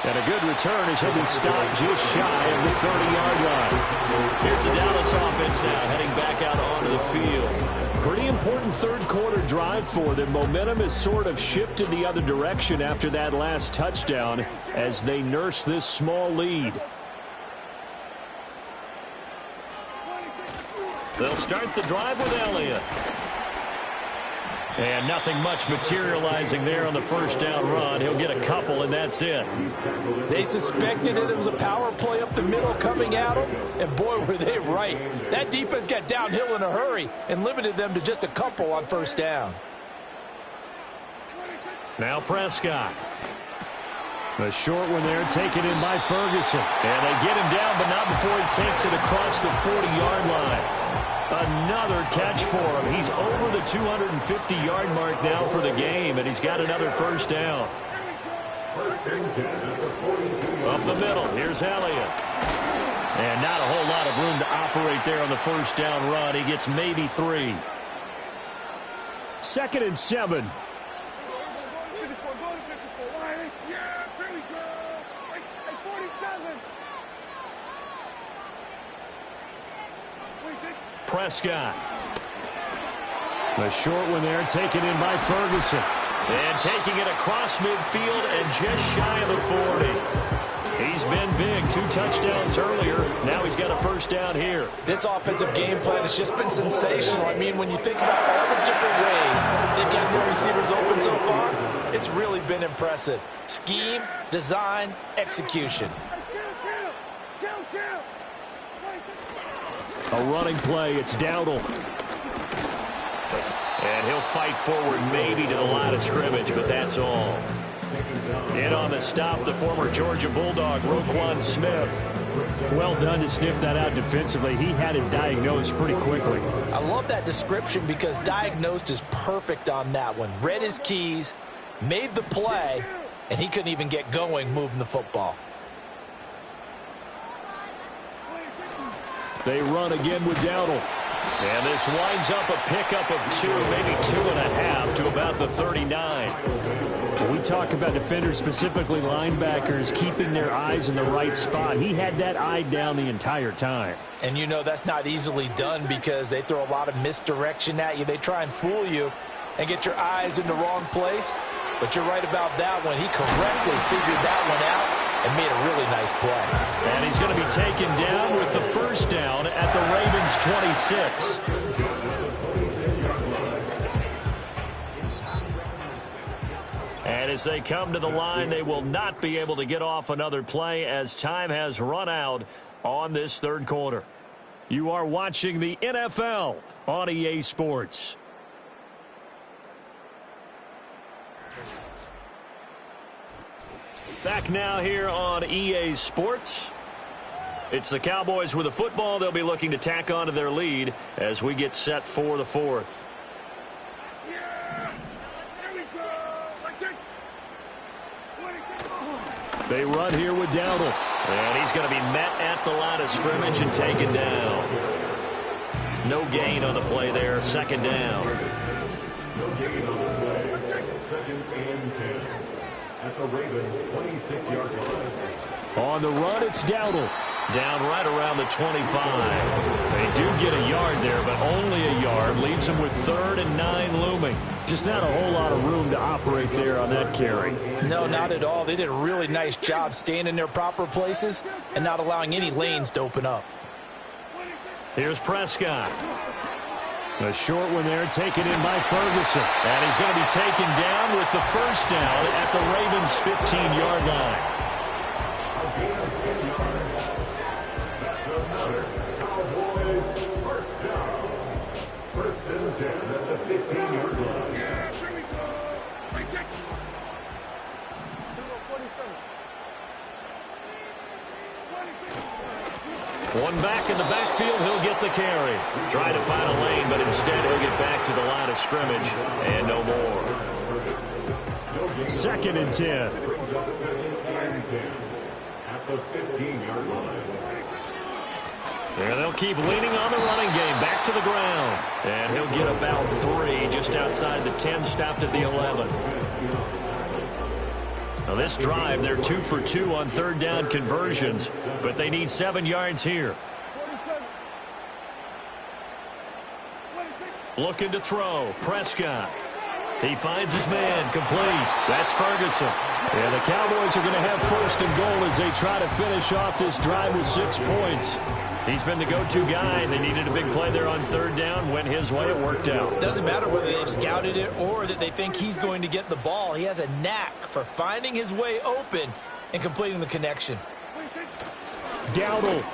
And a good return as he'll be stopped just shy of the 30-yard line. Here's the Dallas offense now heading back out onto the field. Pretty important third-quarter drive for them. Momentum has sort of shifted the other direction after that last touchdown as they nurse this small lead. They'll start the drive with Elliott. And nothing much materializing there on the 1st down run. He'll get a couple, and that's it. They suspected it was a power play up the middle coming at them, and boy, were they right. That defense got downhill in a hurry and limited them to just a couple on 1st down. Now Prescott. A short one there, taken in by Ferguson. And they get him down, but not before he takes it across the 40-yard line. Another catch for him. He's over the 250-yard mark now for the game, and he's got another first down. Up the middle, here's Elliott. And not a whole lot of room to operate there on the first down run. He gets maybe 3. 2nd and 7. Prescott. A short one there, taken in by Ferguson. And taking it across midfield and just shy of the 40. He's been big. 2 touchdowns earlier. Now he's got a first down here. This offensive game plan has just been sensational. I mean, when you think about all the different ways they've got their receivers open so far, it's really been impressive. Scheme, design, execution. A running play. It's Dowdle. And he'll fight forward maybe to the line of scrimmage, but that's all. In on the stop, the former Georgia Bulldog, Roquan Smith. Well done to sniff that out defensively. He had it diagnosed pretty quickly. I love that description because diagnosed is perfect on that one. Read his keys, made the play, and he couldn't even get going moving the football. They run again with Dowdle. And this winds up a pickup of 2, maybe 2.5 to about the 39. When we talk about defenders, specifically linebackers, keeping their eyes in the right spot, he had that eye down the entire time. And you know that's not easily done because they throw a lot of misdirection at you. They try and fool you and get your eyes in the wrong place. But you're right about that one. He correctly figured that one out and made a really nice play. And he's going to be taken down with the first down at the Ravens' 26. And as they come to the line, they will not be able to get off another play as time has run out on this third quarter. You are watching the NFL on EA Sports. Back now here on EA Sports. It's the Cowboys with the football. They'll be looking to tack on to their lead as we get set for the fourth. They run here with Dowdle. And he's going to be met at the line of scrimmage and taken down. No gain on the play there. Second down. No gain on the play. 2nd and 10. At the Ravens' 26-yard line. On the run, it's Dowdle. Down right around the 25. They do get a yard there, but only a yard. Leaves them with 3rd and 9 looming. Just not a whole lot of room to operate there on that carry. No, not at all. They did a really nice job staying in their proper places and not allowing any lanes to open up. Here's Prescott. A short one there, taken in by Ferguson. And he's going to be taken down with the first down at the Ravens' 15-yard line. Cowboys first down. 1st and 10 at the 15-yard line. One back in the backfield, he'll get the carry. Try to find a lane, but instead he'll get back to the line of scrimmage and no more. 2nd and 10. At the 15-yard line. And they'll keep leaning on the running game. Back to the ground. And he'll get about 3 just outside the 10, stopped at the 11. Now this drive, they're 2 for 2 on 3rd down conversions, but they need 7 yards here. Looking to throw. Prescott. He finds his man. Complete. That's Ferguson. And the Cowboys are going to have 1st and goal as they try to finish off this drive with 6 points. He's been the go-to guy. They needed a big play there on 3rd down. Went his way. It worked out. Doesn't matter whether they've scouted it or that they think he's going to get the ball. He has a knack for finding his way open and completing the connection. Dowdle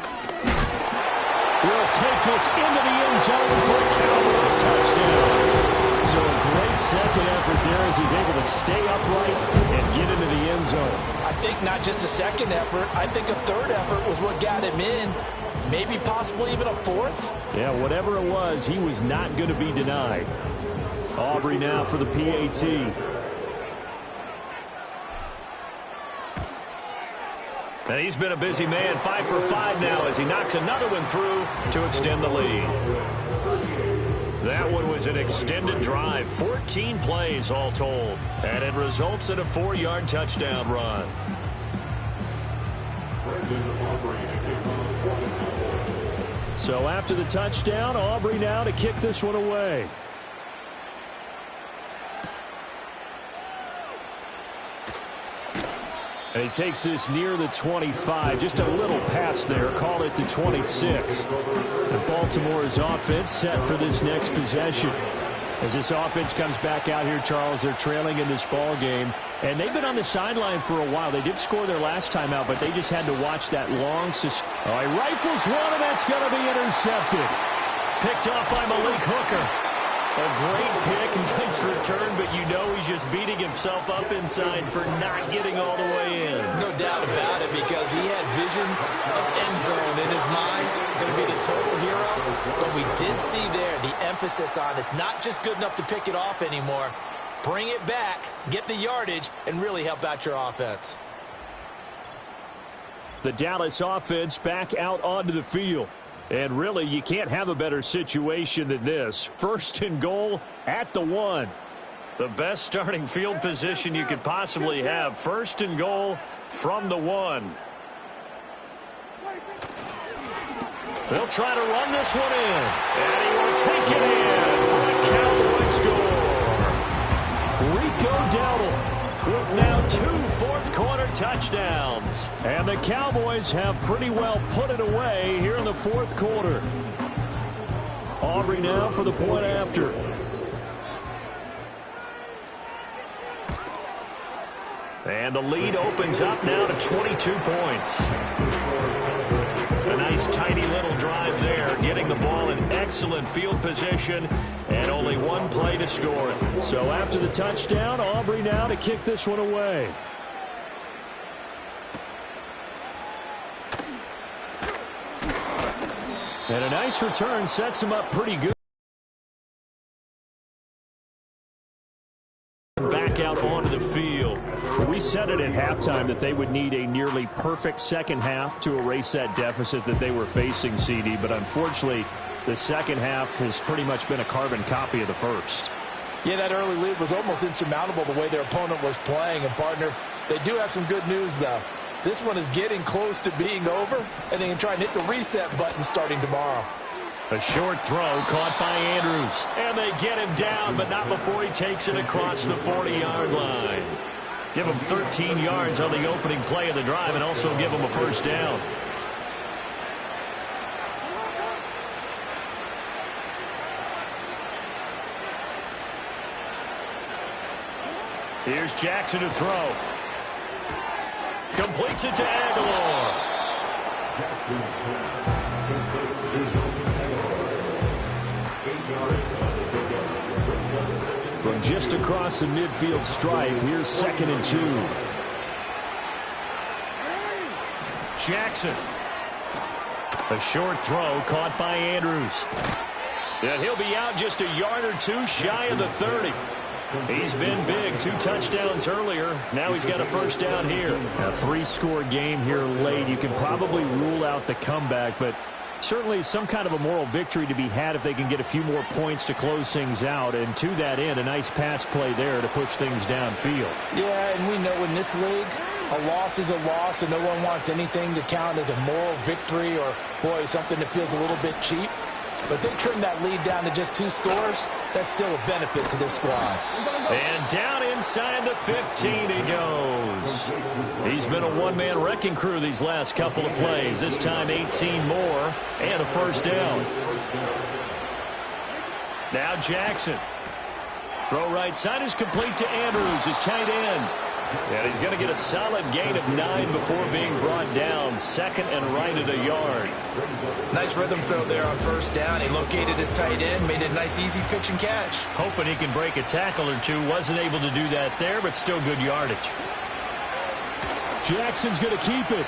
will take this into the end zone for a Cowboy touchdown. So a great second effort there as he's able to stay upright and get into the end zone. I think not just a second effort. I think a third effort was what got him in. Maybe possibly even a fourth. Yeah, whatever it was, he was not going to be denied. Aubrey now for the PAT. And he's been a busy man, 5 for 5 now as he knocks another one through to extend the lead. That one was an extended drive, 14 plays all told, and it results in a 4-yard touchdown run. So after the touchdown, Aubrey now to kick this one away. And he takes this near the 25. Just a little pass there. Call it the 26. And Baltimore's offense set for this next possession. As this offense comes back out here, Charles, they're trailing in this ball game. And they've been on the sideline for a while. They did score their last time out, but they just had to watch that long... he rifles one, and that's going to be intercepted. Picked off by Malik Hooker. A great pick, nice return, but you know he's just beating himself up inside for not getting all the way in. No doubt about it, because he had visions of end zone in his mind, going to be the total hero. But we did see there the emphasis on it's not just good enough to pick it off anymore. Bring it back, get the yardage, and really help out your offense. The Dallas offense back out onto the field. And really, you can't have a better situation than this. First and goal at the 1. The best starting field position you could possibly have. First and goal from the 1. They'll try to run this one in. And he will take it in for a Cowboy score. Rico Dowdle with now 2 fourth-quarter touchdowns. And the Cowboys have pretty well put it away here in the fourth quarter. Aubrey now for the point after. And the lead opens up now to 22 points. A nice tiny little drive there, getting the ball in excellent field position, and only one play to score it. So after the touchdown, Aubrey now to kick this one away. And a nice return sets him up pretty good. Back out onto the field. We said it at halftime that they would need a nearly perfect second half to erase that deficit that they were facing, CD, but unfortunately the second half has pretty much been a carbon copy of the first. Yeah, that early lead was almost insurmountable the way their opponent was playing. And, partner, they do have some good news, though. This one is getting close to being over, and they can try and hit the reset button starting tomorrow. A short throw caught by Andrews. And they get him down, but not before he takes it across the 40-yard line. Give him 13 yards on the opening play of the drive and also give him a first down. Here's Jackson to throw. Completes it to Aguilar. From just across the midfield stripe, here's 2nd and 2. Jackson. A short throw caught by Andrews. And he'll be out just a yard or two shy of the 30. He's been big. 2 touchdowns earlier. Now he's got a first down here. A 3-score game here late. You can probably rule out the comeback, but certainly some kind of a moral victory to be had if they can get a few more points to close things out. And to that end, a nice pass play there to push things downfield. Yeah, and we know in this league, a loss is a loss, and no one wants anything to count as a moral victory or, boy, something that feels a little bit cheap. But they trim that lead down to just 2 scores. That's still a benefit to this squad. And down inside the 15 he goes. He's been a one-man wrecking crew these last couple of plays. This time 18 more and a first down. Now Jackson. Throw right side is complete to Andrews, his tight end. And he's going to get a solid gain of 9 before being brought down. Second and right at a yard. Nice rhythm throw there on first down. He located his tight end, made a nice easy pitch and catch. Hoping he can break a tackle or two. Wasn't able to do that there, but still good yardage. Jackson's going to keep it.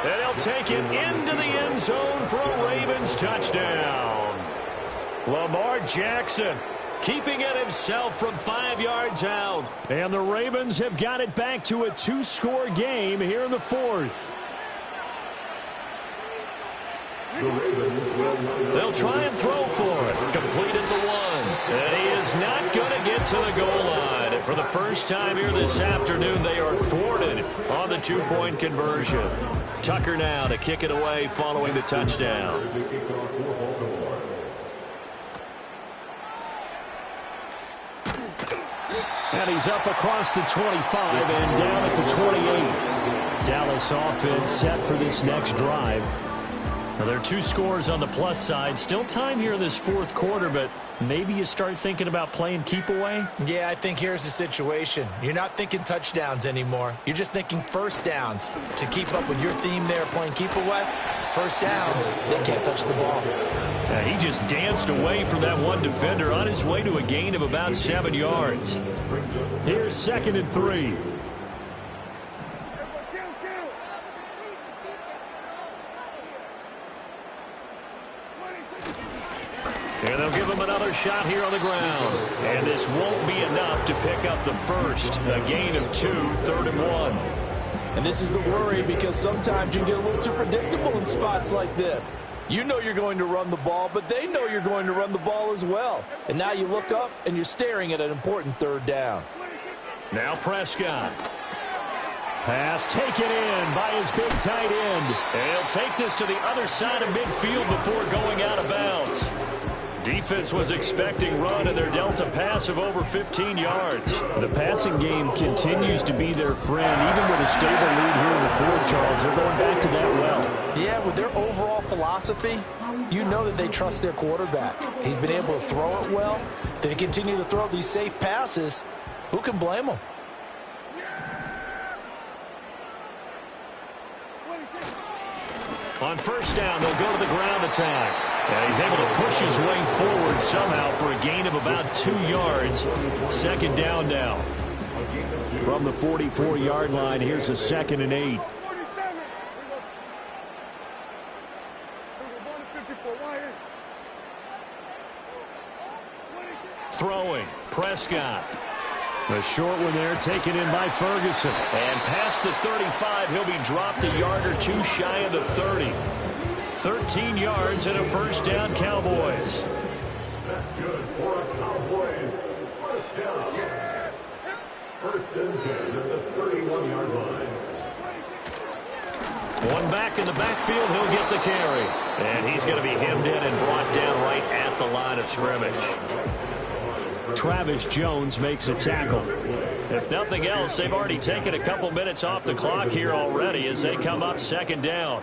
And he'll take it into the end zone for a Ravens touchdown. Lamar Jackson keeping it himself from 5 yards out. And the Ravens have got it back to a 2-score game here in the fourth. They'll try and throw for it. Complete at the 1. And he is not going to get to the goal line. And for the first time here this afternoon, they are thwarted on the 2-point conversion. Tucker now to kick it away following the touchdown. And he's up across the 25 and down at the 28. Dallas offense set for this next drive. Now, there are 2 scores on the plus side. Still time here in this fourth quarter, but maybe you start thinking about playing keep away? Yeah, I think here's the situation. You're not thinking touchdowns anymore. You're just thinking first downs. To keep up with your theme there, playing keep away, first downs, they can't touch the ball. He just danced away from that one defender on his way to a gain of about 7 yards. Here's 2nd and 3. And they'll give him another shot here on the ground. And this won't be enough to pick up the first. A gain of 2, 3rd and 1. And this is the worry because sometimes you get a little too predictable in spots like this. You know you're going to run the ball, but they know you're going to run the ball as well. And now you look up and you're staring at an important 3rd down. Now Prescott. Pass taken in by his big tight end. And he'll take this to the other side of midfield before going out of bounds. Defense was expecting run, and they're dealt a pass of over 15 yards. The passing game continues to be their friend, even with a stable lead here in the fourth, Charles. They're going back to that well. Yeah, with their overall philosophy, you know that they trust their quarterback. He's been able to throw it well. They continue to throw these safe passes. Who can blame them? On first down, they'll go to the ground attack. And he's able to push his way forward somehow for a gain of about 2 yards. 2nd down now. From the 44-yard line, here's a 2nd and 8. Throwing, Prescott. A short one there, taken in by Ferguson. And past the 35, he'll be dropped a yard or 2 shy of the 30. 13 yards and a first down, Cowboys. That's good for a Cowboys first down. First and 10 at the 31-yard line. One back in the backfield, he'll get the carry. And he's going to be hemmed in and brought down right at the line of scrimmage. Travis Jones makes a tackle. If nothing else, they've already taken a couple minutes off the clock here already as they come up 2nd down.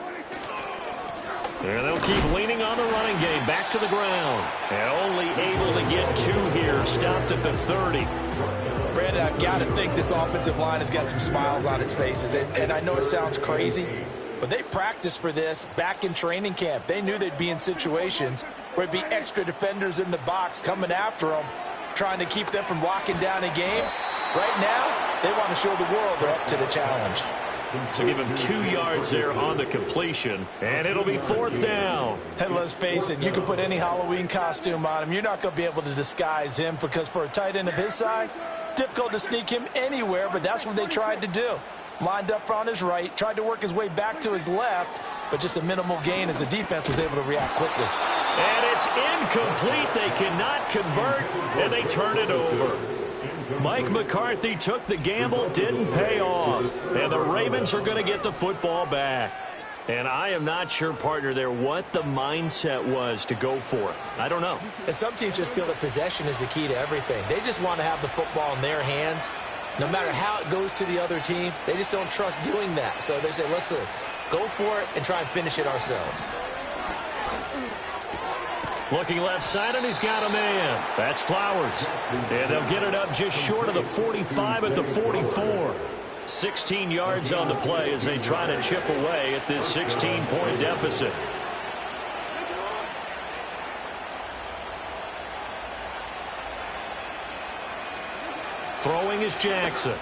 And they'll keep leaning on the running game. Back to the ground. And only able to get 2 here. Stopped at the 30. Brandon, I've got to think this offensive line has got some smiles on its faces. And I know it sounds crazy, but they practiced for this back in training camp. They knew they'd be in situations where it'd be extra defenders in the box coming after them, trying to keep them from locking down a game. Right now, they want to show the world they're up to the challenge. So give him 2 yards there on the completion, and it'll be 4th down. And let's face it, you can put any Halloween costume on him. You're not going to be able to disguise him because for a tight end of his size, difficult to sneak him anywhere, but that's what they tried to do. Lined up on his right, tried to work his way back to his left, but just a minimal gain as the defense was able to react quickly. And it's incomplete. They cannot convert, and they turn it over. Mike McCarthy took the gamble, didn't pay off. And the Ravens are going to get the football back. And I am not sure, partner, there what the mindset was to go for it. I don't know. And some teams just feel that possession is the key to everything. They just want to have the football in their hands. No matter how it goes to the other team, they just don't trust doing that. So they say, listen, go for it and try and finish it ourselves. Looking left side, and he's got a man. That's Flowers. And they'll get it up just short of the 45 at the 44. 16 yards on the play as they try to chip away at this 16-point deficit. Throwing is Jackson.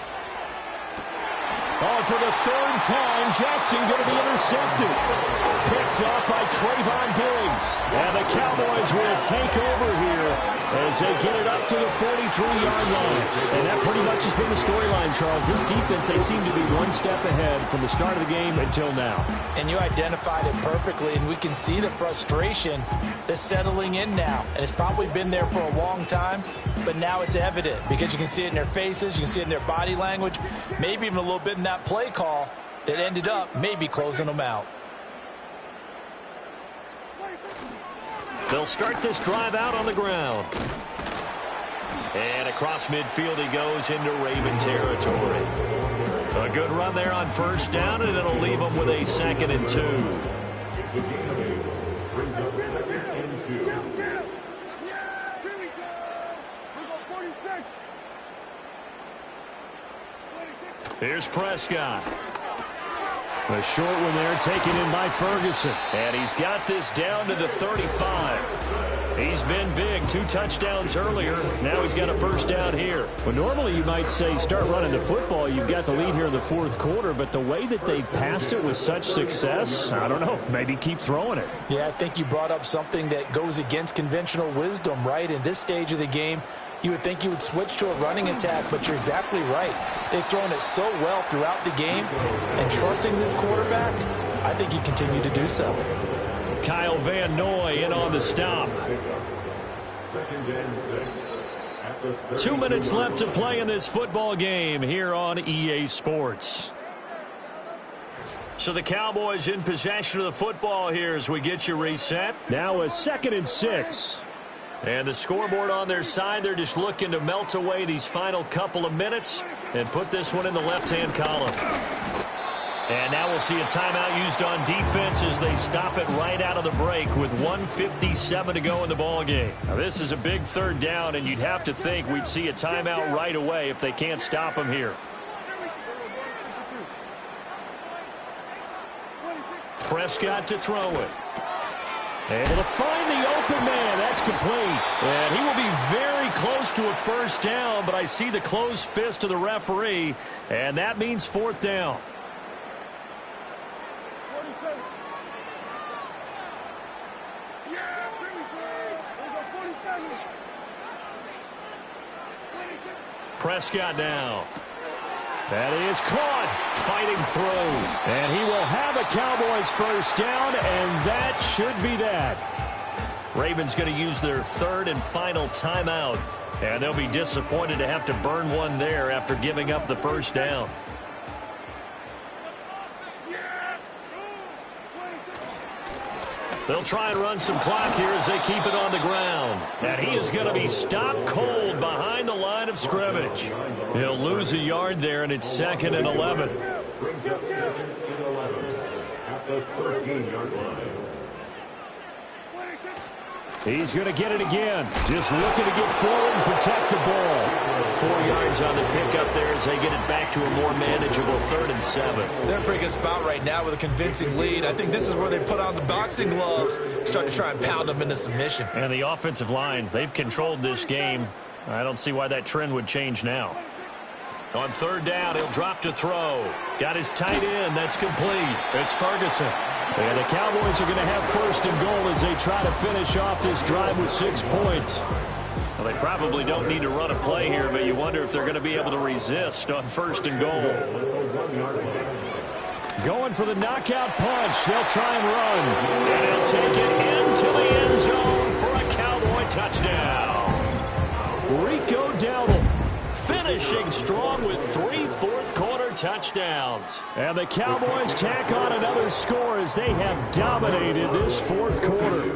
Oh, for the third time, Jackson going to be intercepted. Picked off by Trayvon Diggs. And the Cowboys will take over here as they get it up to the 43-yard line. And that pretty much has been the storyline, Charles. This defense, they seem to be one step ahead from the start of the game until now. And you identified it perfectly, and we can see the frustration that's settling in now. And it's probably been there for a long time, but now it's evident because you can see it in their faces, you can see it in their body language, maybe even a little bit in that play call that ended up maybe closing them out. They'll start this drive out on the ground. And across midfield he goes into Raven territory. A good run there on first down, and it'll leave them with a 2nd and 2. Brings up 2nd and 2. Here's Prescott. A short one there taken in by Ferguson. And he's got this down to the 35. He's been big. 2 touchdowns earlier. Now he's got a first down here. Well, normally you might say start running the football. You've got the lead here in the 4th quarter, but the way that they've passed it with such success, I don't know, maybe keep throwing it. Yeah, I think you brought up something that goes against conventional wisdom, right? In this stage of the game, you would think you would switch to a running attack, but you're exactly right. They've thrown it so well throughout the game, and trusting this quarterback, I think you continue to do so. Kyle Van Noy in on the stop. 2nd and 6. 2 minutes left to play in this football game here on EA Sports. So the Cowboys in possession of the football here as we get you reset. Now a 2nd and 6. And the scoreboard on their side, they're just looking to melt away these final couple of minutes and put this one in the left-hand column. And now we'll see a timeout used on defense as they stop it right out of the break with 1:57 to go in the ballgame. Now this is a big 3rd down, and you'd have to think we'd see a timeout right away if they can't stop them here. Prescott to throw it. Able to find the open man. That's complete. And he will be very close to a first down, but I see the closed fist of the referee, and that means 4th down. Prescott now. That is caught. Fighting through. And he will have a Cowboys first down, and that should be that. Ravens going to use their 3rd and final timeout. And they'll be disappointed to have to burn one there after giving up the first down. They'll try and run some clock here as they keep it on the ground. And he is going to be stopped cold behind the line of scrimmage. He'll lose a yard there, and it's 2nd and 11. Brings up 2nd and 11 at the 13-yard line. He's going to get it again. Just looking to get forward and protect the ball. 4 yards on the pickup there as they get it back to a more manageable 3rd and 7. They're in a pretty good spot right now with a convincing lead. I think this is where they put on the boxing gloves, start to try and pound them into submission. And the offensive line, they've controlled this game. I don't see why that trend would change now. On 3rd down, he'll drop to throw. Got his tight end. That's complete. It's Ferguson. And the Cowboys are going to have 1st and goal as they try to finish off this drive with 6 points. Well, they probably don't need to run a play here, but you wonder if they're going to be able to resist on 1st and goal. Going for the knockout punch. They'll try and run. And he'll take it into the end zone for a Cowboy touchdown. Rico Dowdle finishing strong with 3 fourth-quarter touchdowns. And the Cowboys tack on another score as they have dominated this 4th quarter.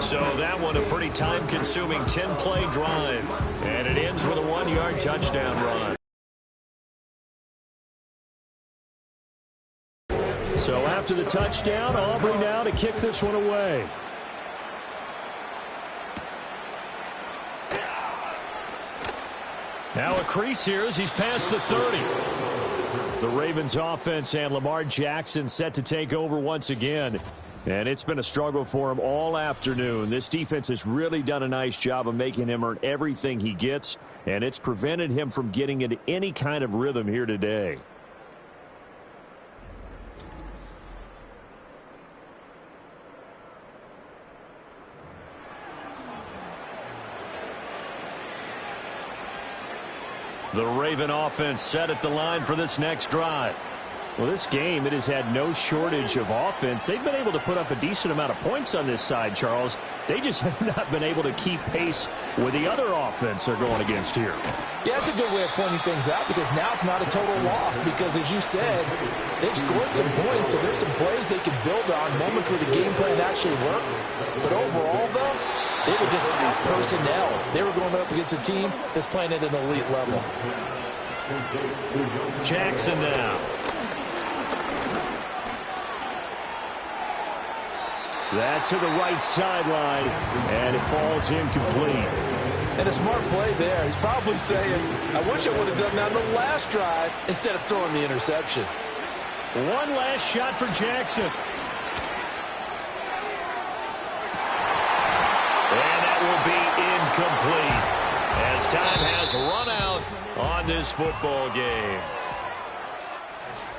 So that one a pretty time-consuming 10-play drive. And it ends with a 1-yard touchdown run. So after the touchdown, Aubrey now to kick this one away. Now a crease here as he's past the 30. The Ravens offense and Lamar Jackson set to take over once again. And it's been a struggle for him all afternoon. This defense has really done a nice job of making him earn everything he gets, and it's prevented him from getting into any kind of rhythm here today. The Raven offense set at the line for this next drive. Well, this game, it has had no shortage of offense. They've been able to put up a decent amount of points on this side, Charles. They just have not been able to keep pace with the other offense they're going against here. Yeah, that's a good way of pointing things out because now it's not a total loss because, as you said, they've scored some points, so there's some plays they can build on, moments where the game plan actually worked. But overall, though, they were just out personnel. They were going up against a team that's playing at an elite level. Jackson now. That to the right sideline, and it falls incomplete. And a smart play there. He's probably saying, I wish I would have done that on the last drive instead of throwing the interception. One last shot for Jackson. And that will be incomplete as time has run out on this football game.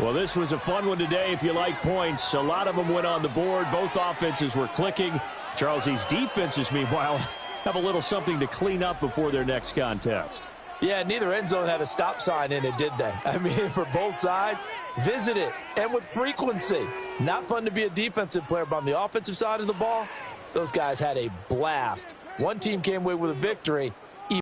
Well, this was a fun one today if you like points. A lot of them went on the board. Both offenses were clicking. Charles, these defenses, meanwhile, have a little something to clean up before their next contest. Yeah, neither end zone had a stop sign in it, did they? I mean, for both sides, visit it, and with frequency. Not fun to be a defensive player, but on the offensive side of the ball, those guys had a blast. One team came away with a victory,